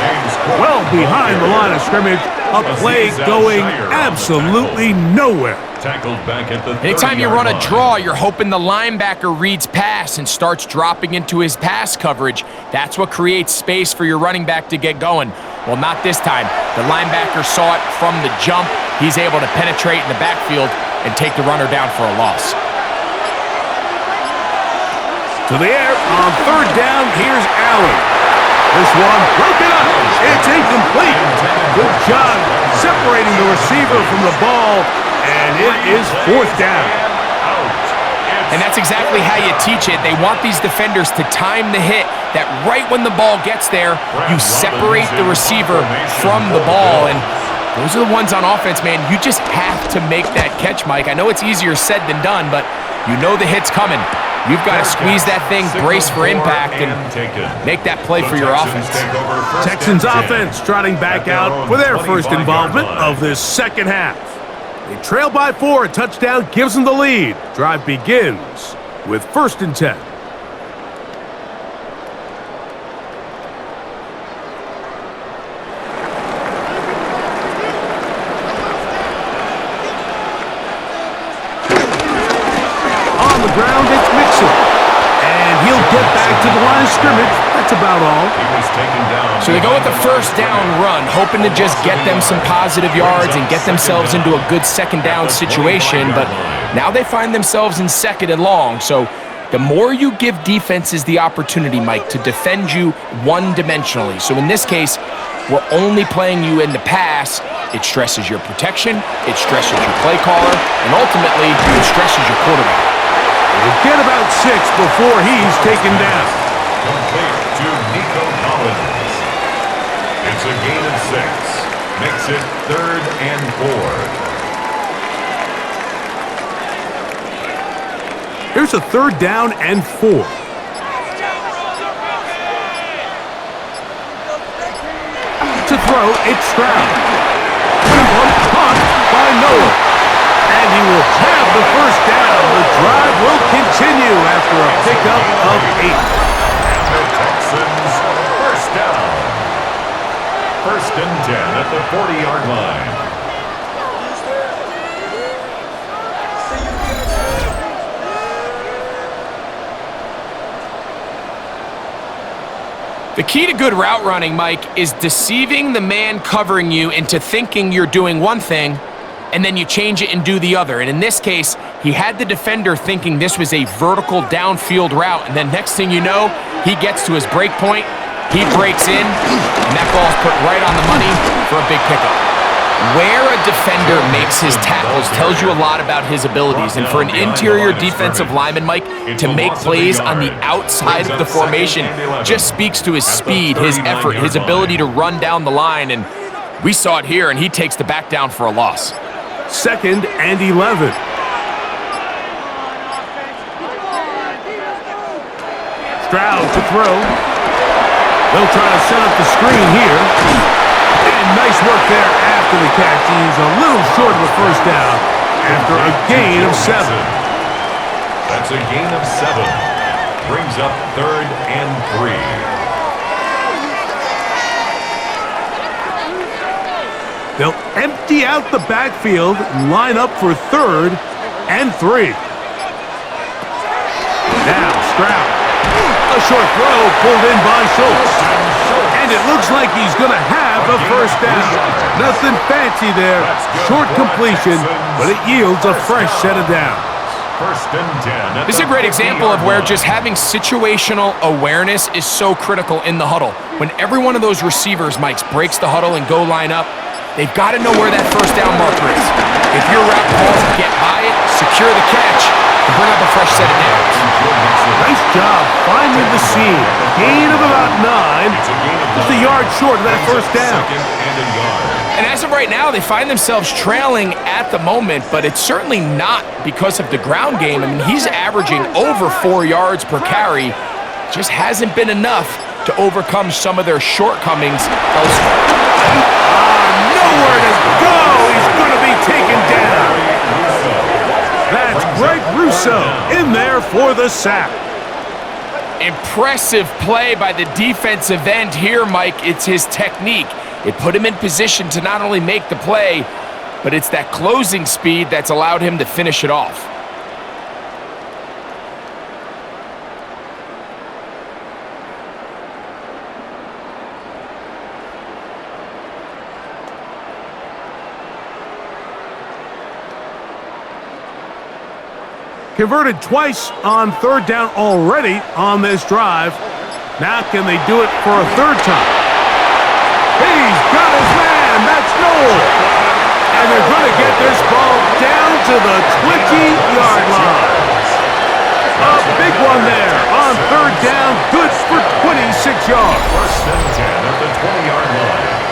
Speaker 1: well behind the line of scrimmage. A play going absolutely nowhere.
Speaker 3: Tackled back at the
Speaker 2: Anytime you run a draw, you're hoping the linebacker reads pass and starts dropping into his pass coverage. That's what creates space for your running back to get going. Well, not this time. The linebacker saw it from the jump. He's able to penetrate in the backfield and take the runner down for a loss.
Speaker 1: To the air on third down, here's Allen. This one broken up. It's incomplete. Good job separating the receiver from the ball, and it is fourth down.
Speaker 2: And that's exactly how you teach it. They want these defenders to time the hit, that right when the ball gets there, you separate the receiver from the ball. And those are the ones on offense, man. You just have to make that catch, Mike. I know it's easier said than done, but you know the hit's coming. You've got to squeeze that thing, brace for impact, and make that play for your offense.
Speaker 1: Texans offense trotting back out for their first involvement of this second half. They trail by 4. A touchdown gives them the lead. Drive begins with 1st and 10. On the ground, it's Mixon. And he'll get back to the line of scrimmage. That's about all.
Speaker 3: He was taken down.
Speaker 2: So they go with the first down run, hoping to just get them some positive yards and get themselves into a good second down situation, but now they find themselves in 2nd and long. So the more you give defenses the opportunity, Mike, to defend you one-dimensionally. So in this case, we're only playing you in the pass. It stresses your protection, it stresses your play caller, and ultimately, it stresses your quarterback.
Speaker 1: We'll get about 6 before he's taken down.
Speaker 3: Complete to Nico Collins. It's a gain of 6. Makes it 3rd and 4.
Speaker 1: Here's a 3rd down and 4. To throw, it's Stroud. Caught by Noah. And he will have the first down. The drive will continue after a pickup of 8.
Speaker 3: And the Texans first down. 1st and 10 at the 40-yard line.
Speaker 2: The key to good route running, Mike, is deceiving the man covering you into thinking you're doing one thing, and then you change it and do the other. And in this case, he had the defender thinking this was a vertical downfield route, and then next thing you know, he gets to his break point, he breaks in, and that ball's put right on the money for a big pickup. Where a defender makes his tackles tells you a lot about his abilities. And for an interior defensive lineman, Mike, to make plays on the outside of the formation just speaks to his speed, his effort, his ability to run down the line. And we saw it here, and he takes the back down for a loss.
Speaker 1: 2nd and 11. Stroud to throw. They'll try to set up the screen here. And nice work there after the catch. He's a little short of a first down after a gain of 7.
Speaker 3: That's a gain of 7. Brings up 3rd and 3.
Speaker 1: They'll empty out the backfield, line up for 3rd and 3. Now Stroud. A short throw pulled in by Schultz. And it looks like he's going to have a first down. Nothing fancy there. Short completion, but it yields a fresh set of downs.
Speaker 3: 1st and 10.
Speaker 2: This is a great example of where just having situational awareness is so critical in the huddle. When every one of those receivers, Mike, breaks the huddle and go line up, they've got to know where that first down marker is. If your route calls, get by it, secure the catch, and bring up a fresh set of downs.
Speaker 1: Nice job finding the seam. Gain of about 9. Just a yard short of that first down.
Speaker 2: And as of right now, they find themselves trailing at the moment, but it's certainly not because of the ground game. I mean, he's averaging over 4 yards per carry. Just hasn't been enough to overcome some of their shortcomings elsewhere.
Speaker 1: Nowhere to go. He's going to be taken down. That's Greg Rousseau in there for the sack.
Speaker 2: Impressive play by the defensive end here, Mike. It's his technique. It put him in position to not only make the play, but it's that closing speed that's allowed him to finish it off.
Speaker 1: Converted twice on third down already on this drive. Now can they do it for a third time? He's got his man. That's Noel. And they're going to get this ball down to the 20-yard line. A big one there on third down. Good for 26 yards.
Speaker 3: First and 10 at the 20-yard line.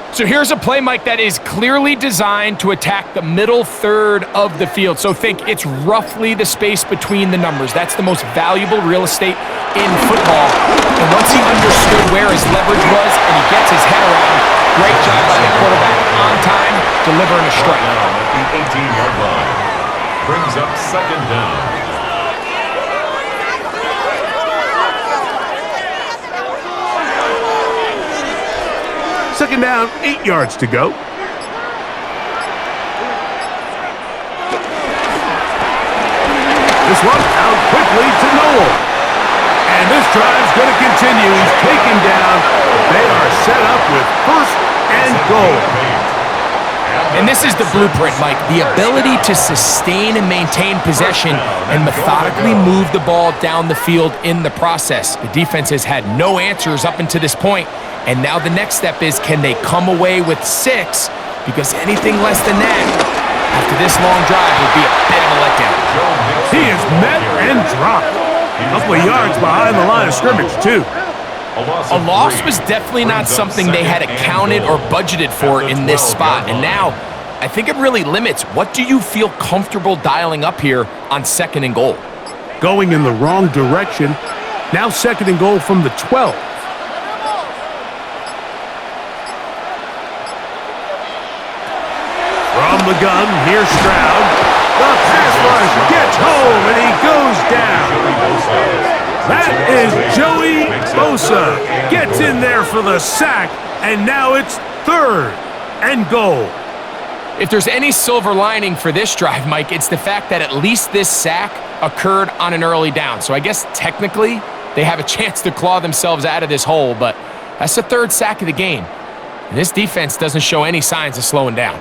Speaker 2: So here's a play, Mike, that is clearly designed to attack the middle third of the field. So think it's roughly the space between the numbers. That's the most valuable real estate in football. And once he understood where his leverage was and he gets his head around, great job by the quarterback on time, delivering a strike.
Speaker 3: At the 18-yard line. Brings up second down.
Speaker 1: Second down, 8 yards to go. This one out quickly to Noel. And this drive's going to continue. He's taken down. They are set up with first and goal.
Speaker 2: And this is the blueprint, Mike. The ability to sustain and maintain possession and methodically move the ball down the field in the process. The defense has had no answers up until this point. And now the next step is, can they come away with 6? Because anything less than that, after this long drive, would be a bit of a letdown.
Speaker 1: He is met and dropped. A couple of yards behind the line of scrimmage, too.
Speaker 2: A loss was definitely not something they had accounted or budgeted for in this spot. And now, I think it really limits. What do you feel comfortable dialing up here on second and goal?
Speaker 1: Going in the wrong direction. Now second and goal from the 12. From the gun, here's Stroud. The pass rush gets home, and he goes down. That is Joey Bosa. Gets in there for the sack, and now it's third and goal.
Speaker 2: If there's any silver lining for this drive, Mike, it's the fact that at least this sack occurred on an early down. So I guess technically they have a chance to claw themselves out of this hole, but that's the third sack of the game. And this defense doesn't show any signs of slowing down.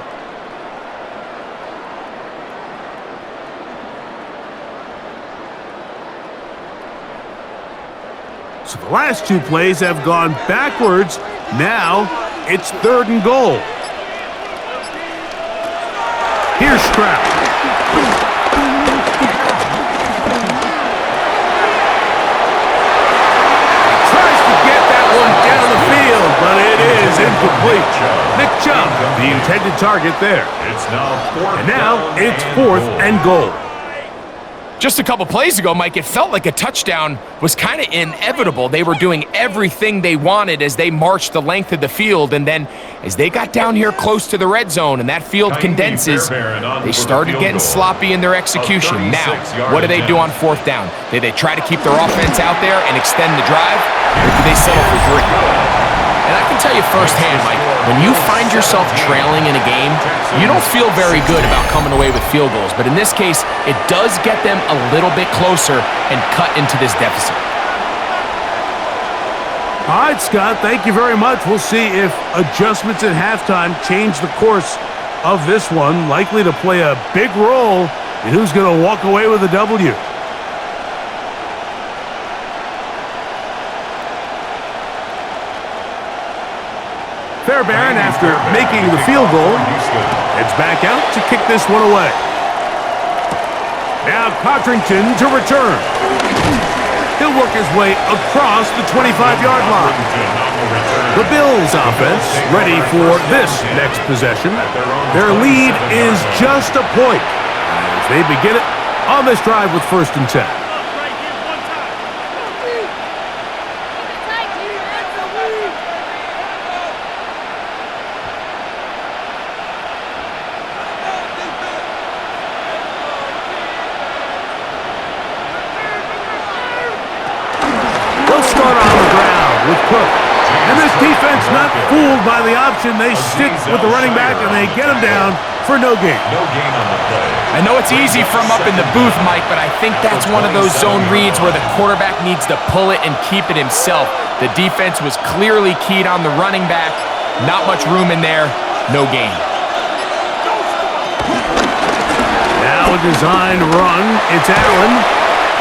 Speaker 1: So the last two plays have gone backwards. Now it's third and goal. Here's Stroud. Tries to get that one down the field, but it is incomplete. Nick Chubb, the intended target there. And now it's fourth and goal.
Speaker 2: Just a couple plays ago, Mike, it felt like a touchdown was kind of inevitable. They were doing everything they wanted as they marched the length of the field, and then as they got down here close to the red zone and that field condenses, they started getting sloppy in their execution. Now, what do they do on fourth down? Do they try to keep their offense out there and extend the drive, or do they settle for 3? And I can tell you firsthand, Mike, when you find yourself trailing in a game, you don't feel very good about coming away with field goals. But in this case, it does get them a little bit closer and cut into this deficit.
Speaker 1: All right, Scott, thank you very much. We'll see if adjustments at halftime change the course of this one. Likely to play a big role in who's going to walk away with a W. Fairbairn, after making the field goal, heads back out to kick this one away. Now Cotrington to return. He'll work his way across the 25-yard line. The Bills offense ready for this next possession. Their lead is just a point as they begin it on this drive with first and 10. pulled by the option. They stick with the running back, and they get him down for no gain.
Speaker 3: No gain on the play.
Speaker 2: I know it's easy from up in the booth, Mike, but I think that's one of those zone reads where the quarterback needs to pull it and keep it himself. The defense was clearly keyed on the running back. Not much room in there. No gain.
Speaker 1: Now a designed run. It's Allen,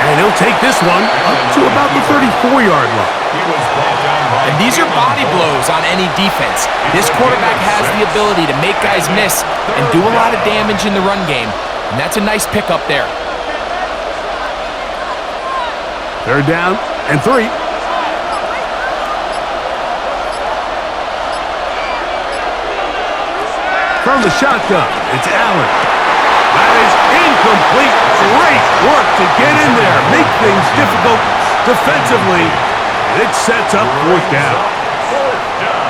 Speaker 1: and he'll take this one up to about the 34-yard line.
Speaker 3: He was brought down by
Speaker 2: And these are body blows on any defense. This quarterback has the ability to make guys miss and do a lot of damage in the run game. And that's a nice pickup there.
Speaker 1: 3rd down and 3. From the shotgun, it's Allen. That is incomplete. Great work to get in there, make things difficult defensively. It sets up 4th down.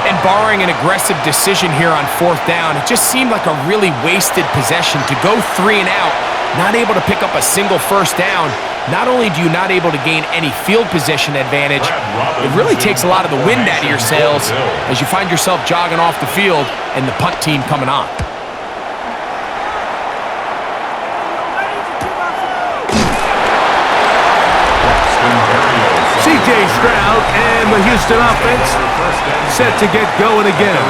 Speaker 2: And barring an aggressive decision here on 4th down, it just seemed like a really wasted possession to go 3 and out, not able to pick up a single 1st down. Not only do you not able to gain any field position advantage, it really takes a lot of the wind out of your sails as you find yourself jogging off the field and the punt team coming on.
Speaker 1: C.J. Stroud and the Houston offense set to get going again.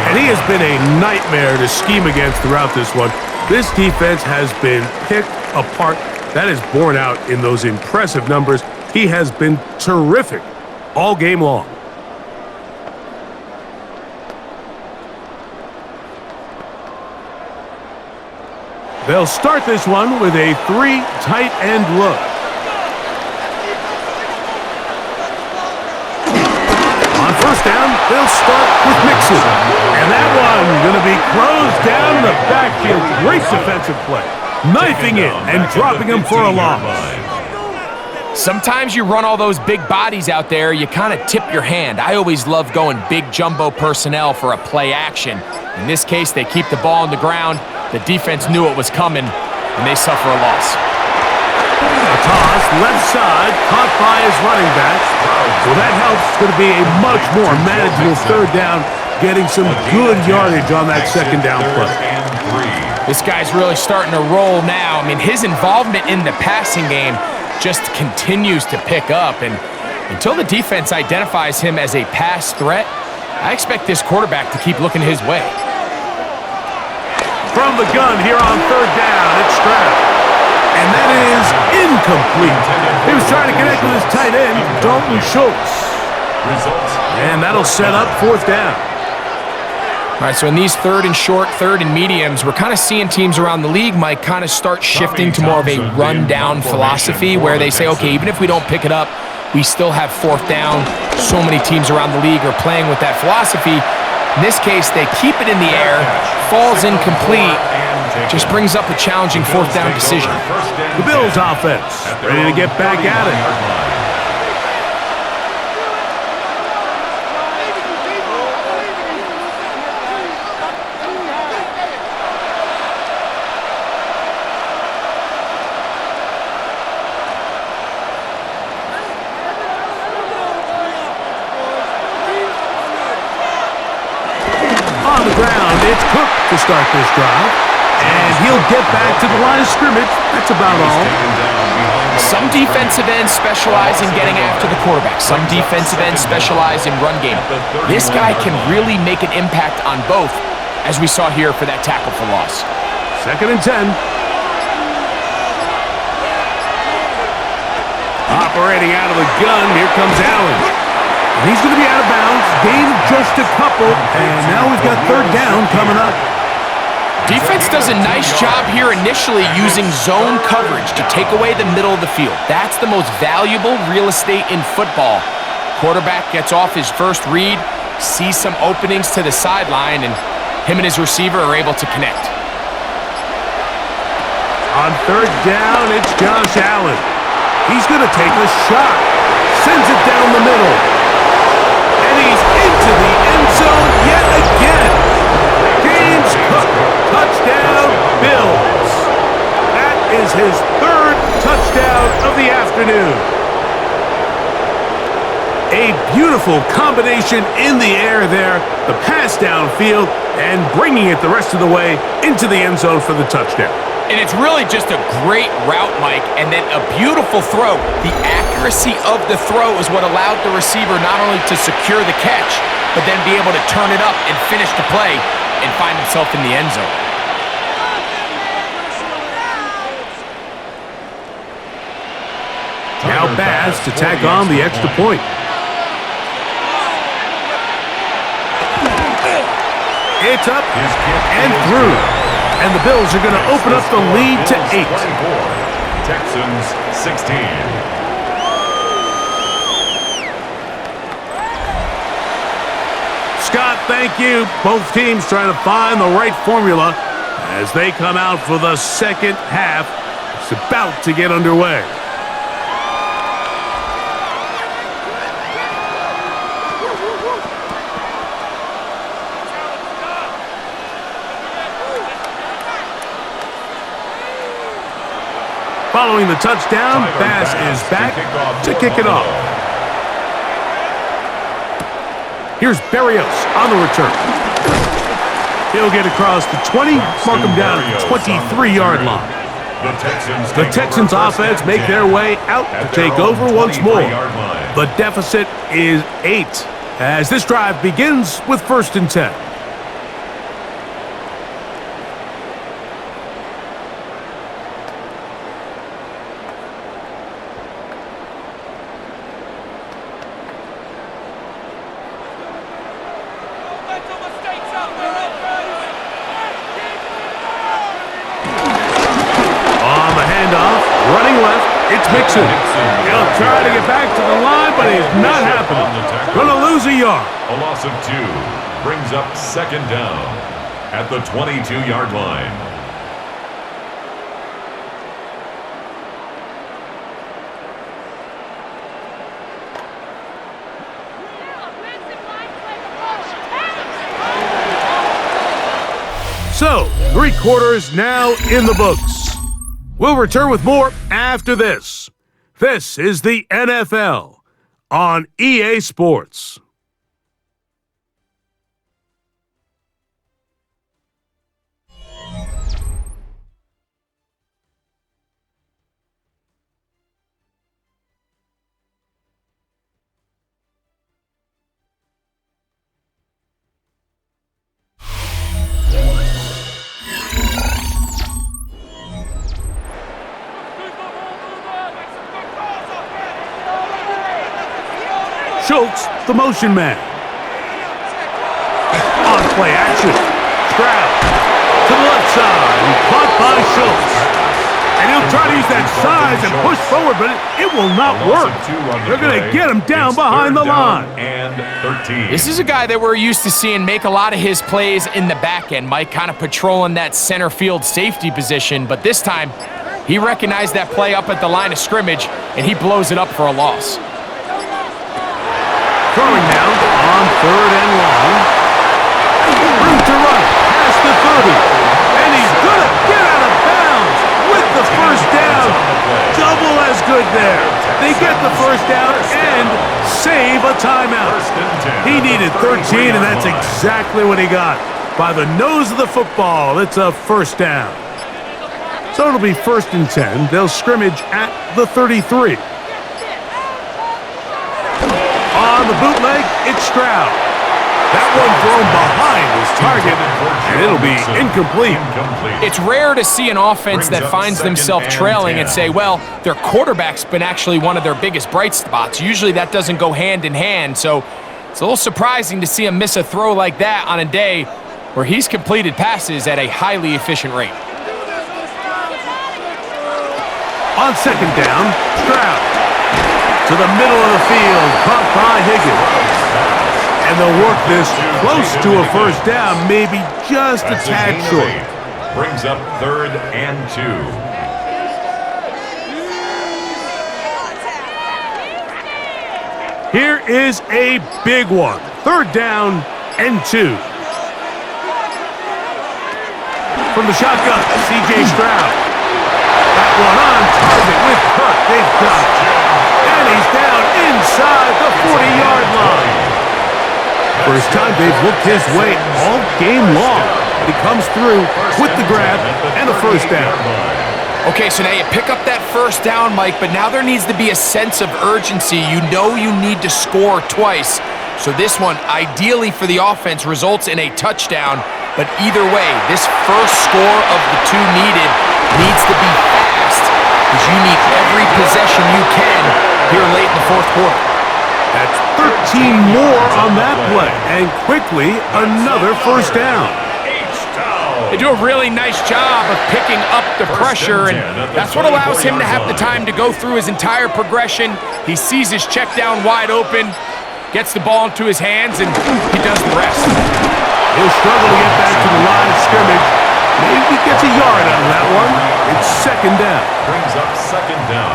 Speaker 1: And he has been a nightmare to scheme against throughout this one. This defense has been picked apart. That is borne out in those impressive numbers. He has been terrific all game long. They'll start this one with a 3 tight end look. On 1st down, they'll start with Mixon. And that one going to be closed down in the backfield. Great defensive play. Knifing it and dropping him for a loss.
Speaker 2: Sometimes you run all those big bodies out there, you kind of tip your hand. I always love going big jumbo personnel for a play action. In this case, they keep the ball on the ground. The defense knew it was coming, and they suffer a loss.
Speaker 1: A toss, left side, caught by his running back. Well, that helps. It's going to be a much more manageable 3rd down, getting some good yardage on that 2nd down play.
Speaker 2: This guy's really starting to roll now. I mean, his involvement in the passing game just continues to pick up, and until the defense identifies him as a pass threat, I expect this quarterback to keep looking his way.
Speaker 1: From the gun here on 3rd down, it's Stroud. And that is incomplete. He was trying to connect with his tight end, Dalton Schultz. And that'll set up 4th down.
Speaker 2: All right, so in these 3rd and short, 3rd and mediums, we're kind of seeing teams around the league, Mike, kind of start shifting to more of a run-down philosophy where they say, okay, even if we don't pick it up, we still have 4th down. So many teams around the league are playing with that philosophy. In this case, they keep it in the air, falls incomplete, just brings up a challenging 4th down decision.
Speaker 1: The Bills offense ready to get back at it. On the ground, it's Cook to start this drive. And he'll get back to the line of scrimmage. That's about all.
Speaker 2: Some defensive ends specialize in getting after the quarterback. Some defensive ends specialize in run game. This guy can really make an impact on both, as we saw here for that tackle for loss.
Speaker 1: 2nd and 10. Operating out of the gun, here comes Allen. And he's going to be out of bounds, gained just a couple, and now we've got 3rd down coming up.
Speaker 2: Defense does a nice job here initially using zone coverage to take away the middle of the field. That's the most valuable real estate in football. Quarterback gets off his first read, sees some openings to the sideline, and him and his receiver are able to connect.
Speaker 1: On 3rd down, it's Josh Allen. He's going to take a shot. Sends it down the middle. And he's into the end zone yet again. James Cook, touchdown, Bills. That is his 3rd touchdown of the afternoon. A beautiful Beautiful combination in the air there, the pass downfield, and bringing it the rest of the way into the end zone for the touchdown.
Speaker 2: And it's really just a great route, Mike, and then a beautiful throw. The accuracy of the throw is what allowed the receiver not only to secure the catch, but then be able to turn it up and finish the play and find himself in the end zone.
Speaker 1: Now Baz to tack on the extra point. It's up and through. And the Bills are going to open up the lead to 8.
Speaker 3: Texans 16.
Speaker 1: Scott, thank you. Both teams trying to find the right formula as they come out for the second half. It's about to get underway. Following the touchdown, Bass is back to kick it off. Here's Berrios on the return. He'll get across the 20, mark him down at the 23-yard line. The Texans offense make their way out to take over once more. The deficit is 8 as this drive begins with 1st and 10. Mixon. He'll try to get back to the line, but it's not happening. Gonna lose a yard.
Speaker 3: A loss of 2 brings up 2nd down at the 22-yard line.
Speaker 1: So, 3 quarters now in the books. We'll return with more after this. This is the NFL on EA Sports. Schultz, the motion man. On play action. Stroud to the left side. Caught by Schultz. And he'll try to use that size and push forward, but it will not work. They're going to get him down behind the line.
Speaker 3: And 13.
Speaker 2: This is a guy that we're used to seeing make a lot of his plays in the back end, Mike, kind of patrolling that center field safety position. But this time, he recognized that play up at the line of scrimmage, and he blows it up for a loss.
Speaker 1: Throwing now on 3rd and long. Room to run past the 30. And he's going to get out of bounds with the 1st down. Double as good there. They get the 1st down and save a timeout. He needed 13, and that's exactly what he got. By the nose of the football, it's a 1st down. So it'll be 1st and 10. They'll scrimmage at the 33. On the bootleg, it's Stroud. That one thrown behind his target, and it'll be incomplete.
Speaker 2: It's rare to see an offense that finds themselves trailing and say, well, their quarterback's been actually one of their biggest bright spots. Usually that doesn't go hand in hand, so it's a little surprising to see him miss a throw like that on a day where he's completed passes at a highly efficient rate.
Speaker 1: On 2nd down, Stroud. To the middle of the field, caught by Higgins. And they'll work this close to a 1st down, maybe just a tad short.
Speaker 3: Brings up 3rd and 2.
Speaker 1: Here is a big one. 3rd down and 2. From the shotgun, C.J. Stroud. That one on target with Kirk. They've got it. And he's down inside the 40-yard line. First time they've looked his way all game long. He comes through with the grab and a first down.
Speaker 2: Okay, so now you pick up that first down, Mike, but now there needs to be a sense of urgency. You know you need to score twice. So this one, ideally for the offense, results in a touchdown. But either way, this first score of the two needed needs to be fast because you need every possession you can here late in the fourth quarter.
Speaker 1: That's 13 more on that play. And quickly, another first down.
Speaker 2: They do a really nice job of picking up the pressure, and that's what allows him to have the time to go through his entire progression. He sees his check down wide open, gets the ball into his hands, and he does the rest.
Speaker 1: He'll struggle to get back to the line of scrimmage. Maybe gets a yard out of that one. It's second down.
Speaker 3: Brings up second down.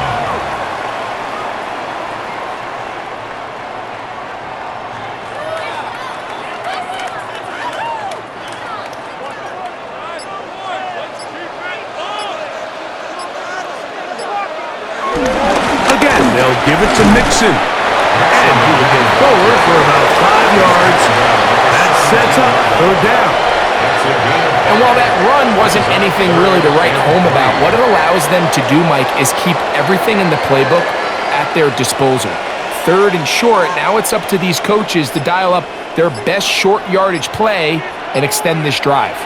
Speaker 1: They'll give it to Mixon. And he will get forward for about 5 yards. That sets up third down.
Speaker 2: And while that run wasn't anything really to write home about, what it allows them to do, Mike, is keep everything in the playbook at their disposal. Third and short, now it's up to these coaches to dial up their best short yardage play and extend this drive.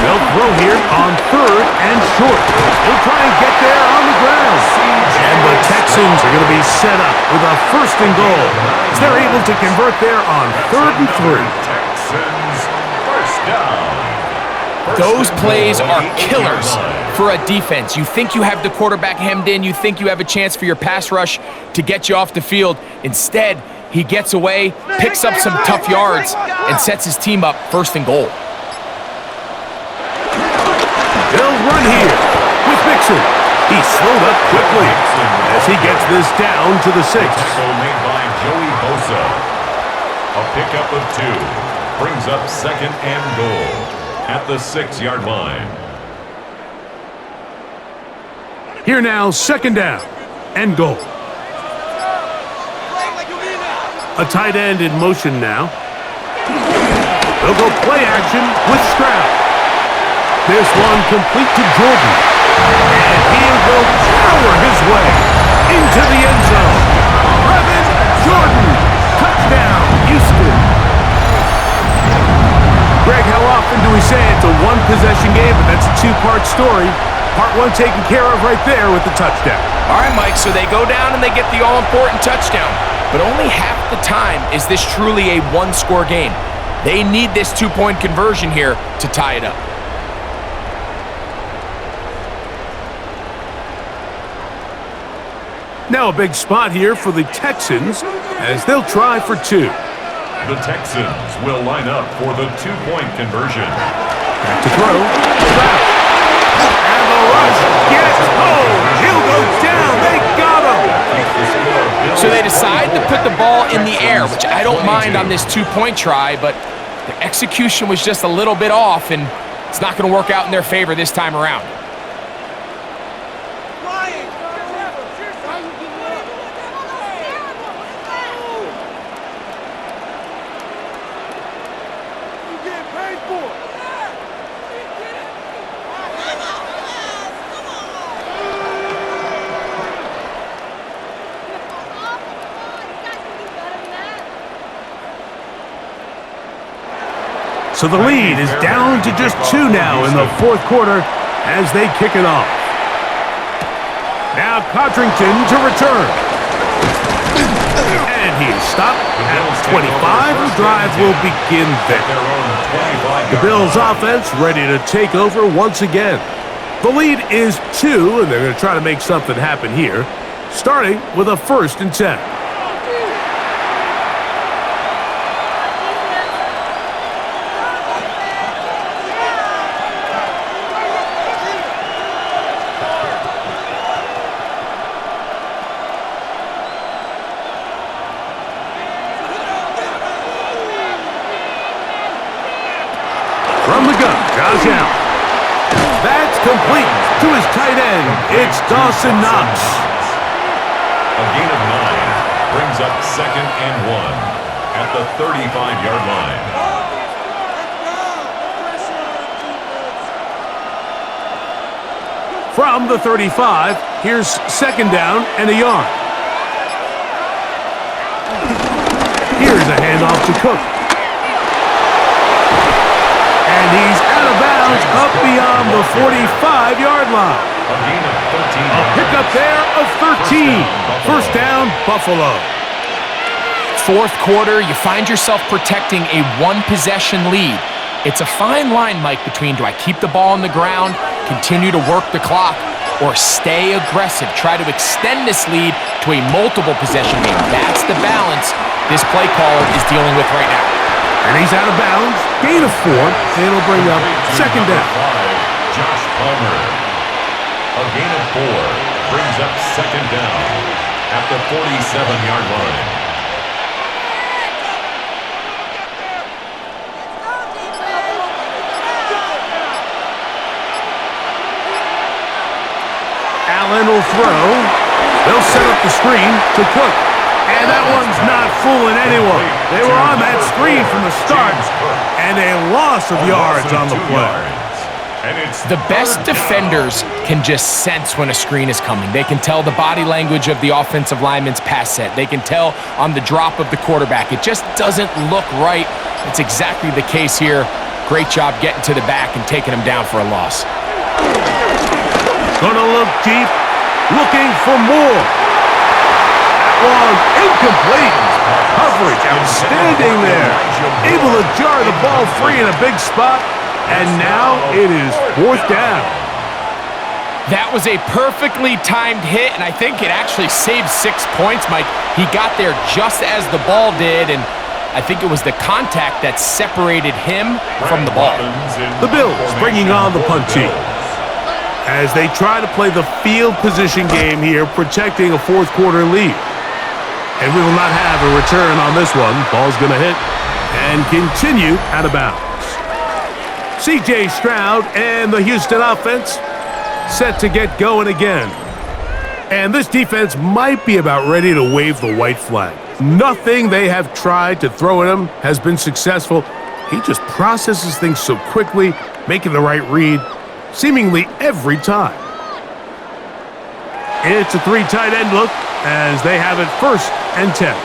Speaker 1: They'll throw here on third and short. They'll try and get there on the ground. And the Texans are going to be set up with a first and goal. So they're able to convert there on third and 3.
Speaker 3: Texans first down.
Speaker 2: Those plays are killers for a defense. You think you have the quarterback hemmed in. You think you have a chance for your pass rush to get you off the field. Instead, he gets away, picks up some tough yards, and sets his team up first and goal.
Speaker 1: They'll run here with Mixon. He's slowed up quickly as he gets this down to the 6.
Speaker 3: Tackle made by Joey Bosa. A pickup of 2. Brings up second and goal at the 6-yard line.
Speaker 1: Here now, second down and goal. A tight end in motion now. They'll go play action with Stroud. This one complete to Jordan. And he will power his way into the end zone. Brevin Jordan. Touchdown, Houston. Greg, how often do we say it's a one-possession game, but that's a two-part story? Part one taken care of right there with the touchdown.
Speaker 2: All right, Mike, so they go down and they get the all-important touchdown. But only half the time is this truly a one-score game. They need this two-point conversion here to tie it up.
Speaker 1: Now a big spot here for the Texans as they'll try for 2.
Speaker 3: The Texans will line up for the two-point conversion.
Speaker 1: Back to throw. And the rush gets home. He'll go down. They got him.
Speaker 2: So they decide to put the ball in the air, which I don't mind on this two-point try, but the execution was just a little bit off, and it's not going to work out in their favor this time around.
Speaker 1: So the lead is down to just 2 now in the fourth quarter as they kick it off. Now Codrington to return. And he's stopped at 25. The drive will begin there. The Bills offense ready to take over once again. The lead is 2, and they're going to try to make something happen here, starting with a 1st and 10. From the gun, Josh Allen. That's complete to his tight end. It's Dawson Knox.
Speaker 3: A gain of 9. brings up 2nd and 1 at the 35-yard line.
Speaker 1: From the 35, here's 2nd down and a yard. Here's a handoff to Cook. And he's out of bounds up beyond the 45-yard line.
Speaker 3: A gain of 13.
Speaker 1: A pickup there of 13. First down, Buffalo.
Speaker 2: Fourth quarter, you find yourself protecting a one-possession lead. It's a fine line, Mike, between do I keep the ball on the ground, continue to work the clock, or stay aggressive, try to extend this lead to a multiple possession game. That's the balance this play caller is dealing with right now.
Speaker 1: And he's out of bounds, gain of 4, and it'll bring up 2nd down.
Speaker 3: Josh Palmer. A gain of 4 brings up 2nd down at the 47-yard line.
Speaker 1: Allen will throw. They'll set up the screen to Cook. And that one's not fooling anyone. They were on that screen from the start, and a loss of yards on the play.
Speaker 2: The best defenders can just sense when a screen is coming. They can tell the body language of the offensive lineman's pass set. They can tell on the drop of the quarterback. It just doesn't look right. It's exactly the case here. Great job getting to the back and taking him down for a loss.
Speaker 1: Gonna look deep, looking for more. That one incomplete. Coverage outstanding there. Able to jar the ball free in a big spot. And now it is 4th down.
Speaker 2: That was a perfectly timed hit, and I think it actually saved 6 points, Mike. He got there just as the ball did, and I think it was the contact that separated him from the ball.
Speaker 1: The Bills bringing on the punt team as they try to play the field position game here, protecting a fourth quarter lead. And we will not have a return on this one. Ball's going to hit and continue out of bounds. C.J. Stroud and the Houston offense set to get going again. And this defense might be about ready to wave the white flag. Nothing they have tried to throw at him has been successful. He just processes things so quickly, making the right read seemingly every time. It's a 3 tight end look as they have it 1st and 10.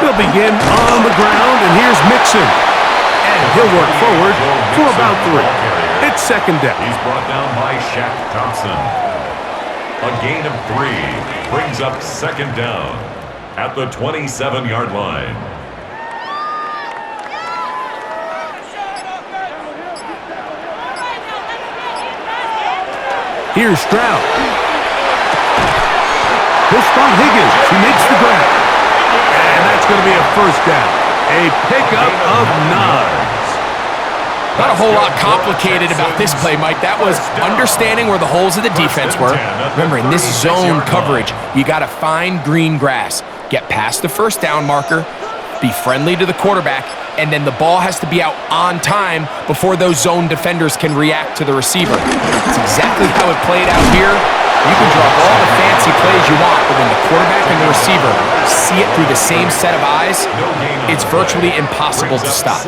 Speaker 1: They'll begin on the ground, and here's Mixon. And he'll work forward for about 3. It's 2nd down.
Speaker 3: He's brought down by Shaq Thompson. A gain of 3 brings up 2nd down at the 27-yard line.
Speaker 1: Here's Stroud. He'll spot Higgins. He makes the grab. And that's going to be a 1st down. A pickup of 9.
Speaker 2: Not a whole lot complicated about this play, Mike. That was understanding where the holes of the defense were. Remember, in this zone coverage, you got to find green grass. Get past the 1st down marker, be friendly to the quarterback, and then the ball has to be out on time before those zone defenders can react to the receiver. That's exactly how it played out here. You can draw all the fancy plays you want, but when the quarterback and the receiver see it through the same set of eyes, it's virtually impossible to stop.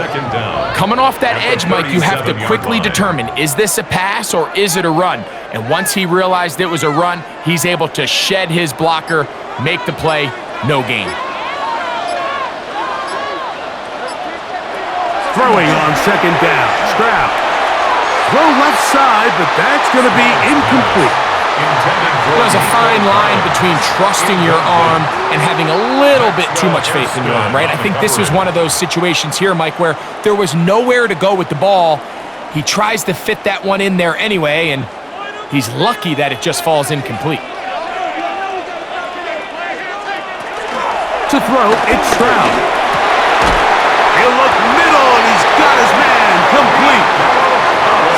Speaker 2: Coming off that edge, Mike, you have to quickly determine, is this a pass or is it a run? And once he realized it was a run, he's able to shed his blocker, make the play, no gain.
Speaker 1: Throwing on 2nd down. Stroud. Throw left side, but that's going to be incomplete.
Speaker 2: There's a fine line between trusting your arm and having a little bit too much faith in your arm, right? I think this was one of those situations here, Mike, where there was nowhere to go with the ball. He tries to fit that one in there anyway, and he's lucky that it just falls incomplete.
Speaker 1: To throw, it's Stroud. He'll look middle, and he's got his man complete.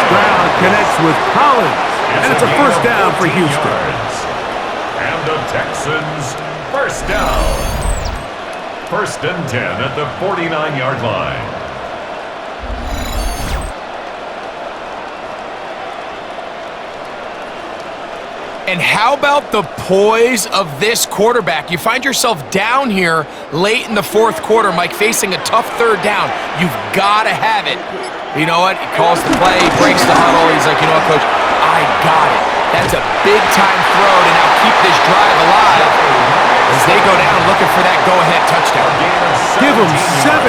Speaker 1: Stroud connects with Collins. And it's a 1st down for Houston.
Speaker 3: And the Texans, 1st down. 1st and 10 at the 49-yard line.
Speaker 2: And how about the poise of this quarterback? You find yourself down here late in the fourth quarter, Mike, facing a tough third down. You've got to have it. You know what? He calls the play, he breaks the huddle. He's like, you know what, Coach? I got it. That's a big-time throw to now keep this drive alive as they go down looking for that go-ahead touchdown.
Speaker 1: Give them 17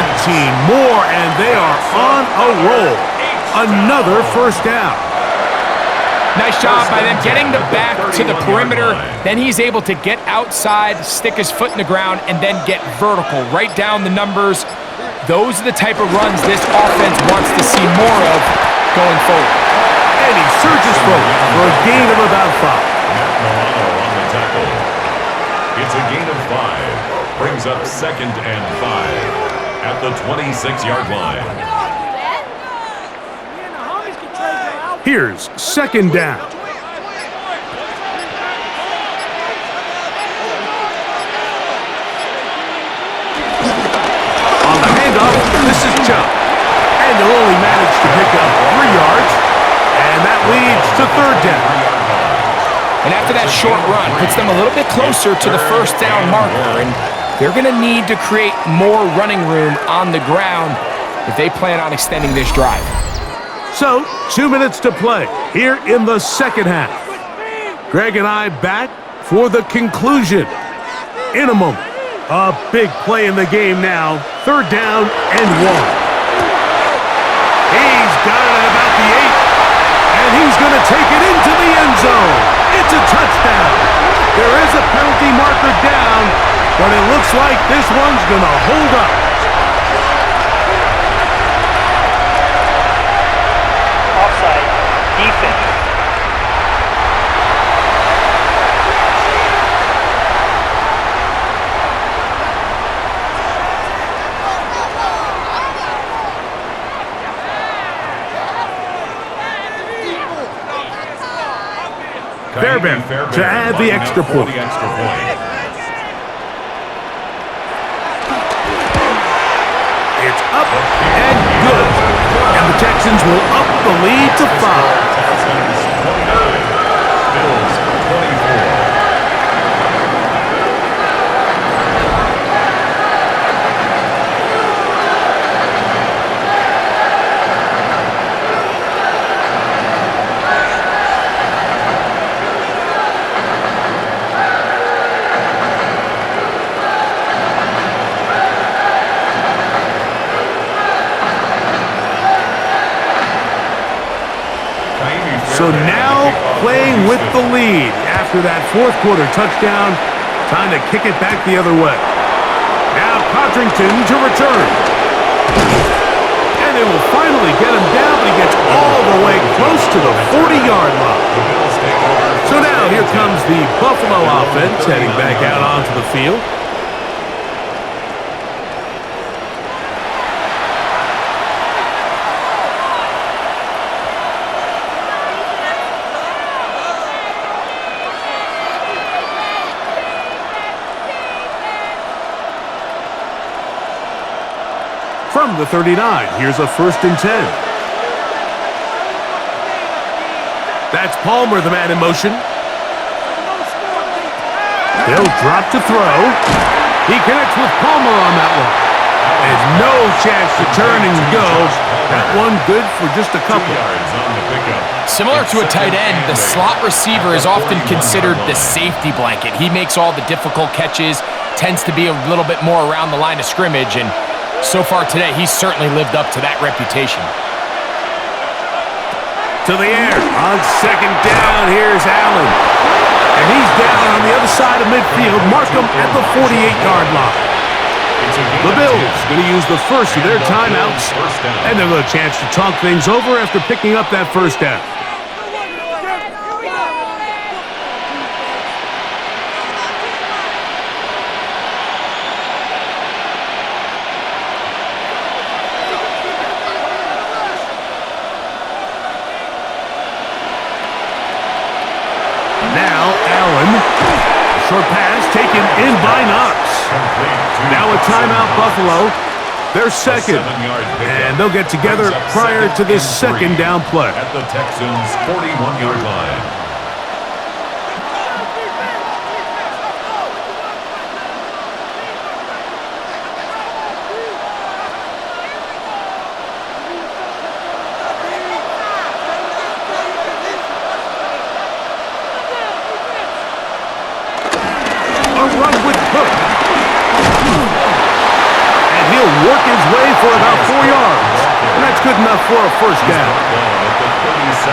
Speaker 1: more, and they are on a roll. Another first down.
Speaker 2: Nice job by them getting the back to the perimeter. Then he's able to get outside, stick his foot in the ground, and then get vertical. Right down the numbers. Those are the type of runs this offense wants to see more of going forward.
Speaker 1: And he surges forward for a gain of about 5.
Speaker 3: Milano on the tackle. It's a gain of 5. Brings up 2nd and 5 at the 26-yard line.
Speaker 1: Here's 2nd down. On the handoff, this is Chubb. And they'll only manage to pick up 3 yards. And that leads to 3rd down.
Speaker 2: And after that short run, puts them a little bit closer to the first down marker. And they're going to need to create more running room on the ground if they plan on extending this drive.
Speaker 1: So, 2 minutes to play here in the second half. Greg and I back for the conclusion in a moment. A big play in the game now. 3rd down and 1. He's got it at about the 8. And he's going to take it into the end zone. It's a touchdown. There is a penalty marker down, but it looks like this one's going to hold up.
Speaker 4: Offside. Defense.
Speaker 1: Fairbairn to add the extra point. It's up and good. And the Texans will up the lead to 5.
Speaker 3: Texans 29, Bills 24.
Speaker 1: So now playing with the lead after that fourth quarter touchdown. Time to kick it back the other way. Now Codrington to return. And they will finally get him down, but he gets all the way close to the 40-yard line. So now here comes the Buffalo offense heading back out onto the field. From the 39, here's a 1st and 10. That's Palmer, the man in motion. They'll drop to throw. He connects with Palmer on that one. And no chance to turn and go. That one good for just a couple.
Speaker 2: Similar to a tight end, the slot receiver is often considered the safety blanket. He makes all the difficult catches, tends to be a little bit more around the line of scrimmage, and so far today, he's certainly lived up to that reputation.
Speaker 1: To the air. On 2nd down, here's Allen. And he's down on the other side of midfield. Mark him at the 48-yard line. The Bills going to use the first of their timeouts. And they'll have a chance to talk things over after picking up that first down. Short pass taken in by Knox. Now a timeout, Buffalo. They're second. And they'll get together prior to this 2nd down play.
Speaker 3: At the Texans' 41-yard line.
Speaker 1: for about 4 yards. And that's good enough for a first down.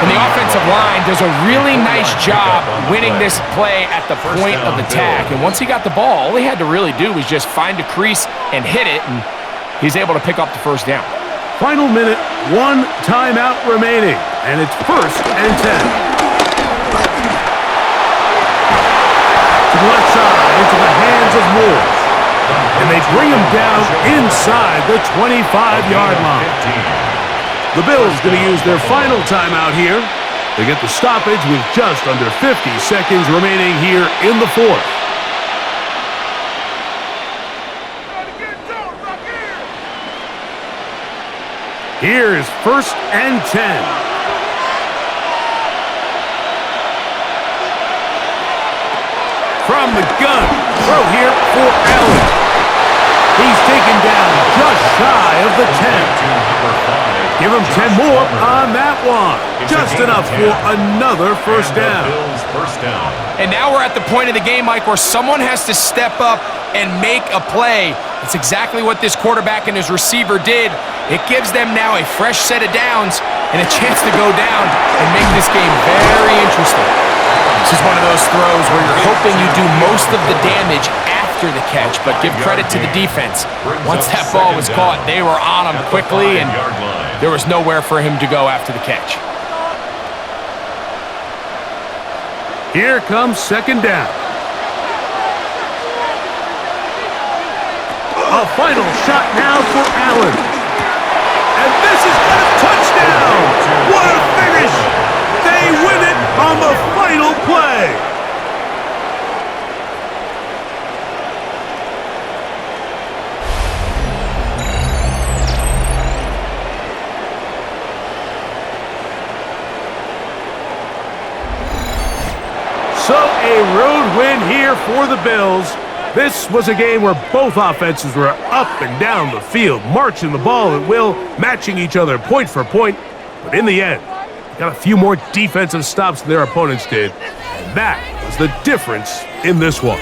Speaker 2: And the offensive line does a really nice job winning this play at the point of attack. And once he got the ball, all he had to really do was just find a crease and hit it, and he's able to pick up the first down.
Speaker 1: Final minute, 1 timeout remaining, and it's 1st and 10. To the left side, into the hands of Moore. And they bring him down inside the 25-yard line. The Bills going to use their final timeout here. They get the stoppage with just under 50 seconds remaining here in the 4th. Here is 1st and 10. From the gun, throw here for Allen. He's taken down just shy of the 10. Give him 10 more on that one. Just enough for another first down.
Speaker 2: And now we're at the point of the game, Mike, where someone has to step up and make a play. It's exactly what this quarterback and his receiver did. It gives them now a fresh set of downs and a chance to go down and make this game very interesting. This is one of those throws where you're hoping you do most of the damage after the catch, but give credit to the defense. Once that ball was caught, they were on him quickly, and there was nowhere for him to go after the catch.
Speaker 1: Here comes 2nd down. A final shot now for Allen. And this is a touchdown! What a finish! They win it on the final play! So a road win here for the Bills. This was a game where both offenses were up and down the field, marching the ball at will, matching each other point for point. But in the end, they got a few more defensive stops than their opponents did. And that was the difference in this one.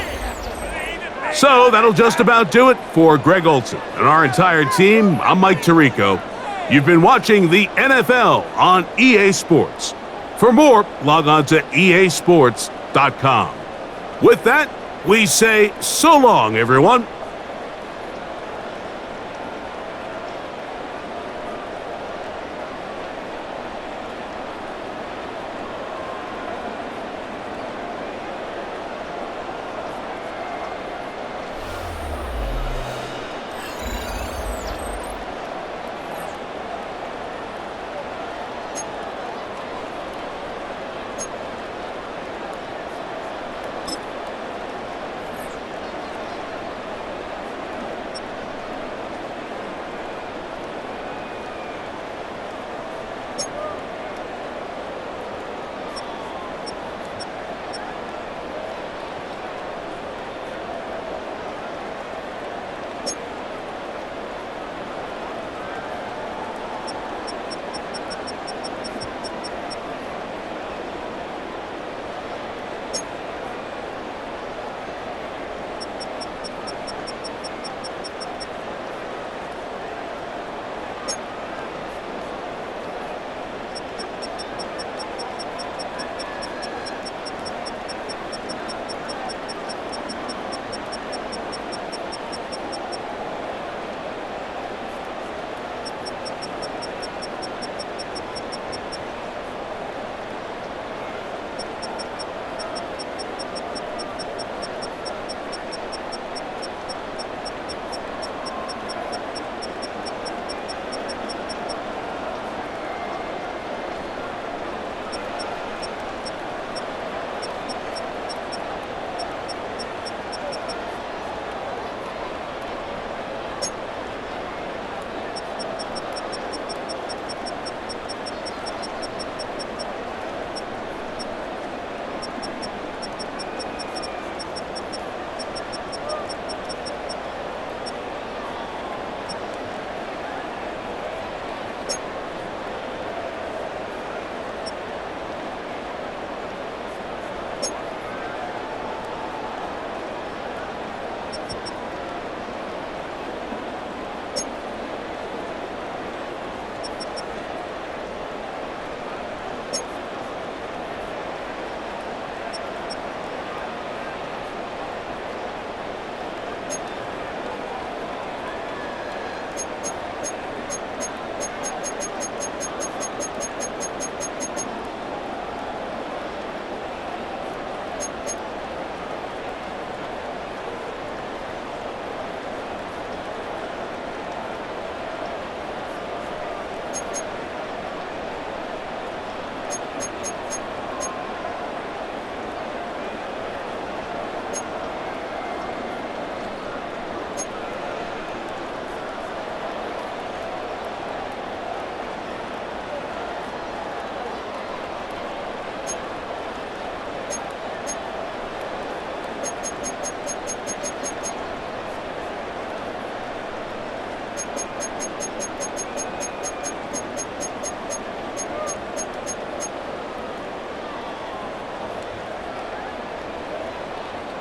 Speaker 1: So that'll just about do it for Greg Olson and our entire team. I'm Mike Tirico. You've been watching the NFL on EA Sports. For more, log on to easports.com. With that, we say so long, everyone.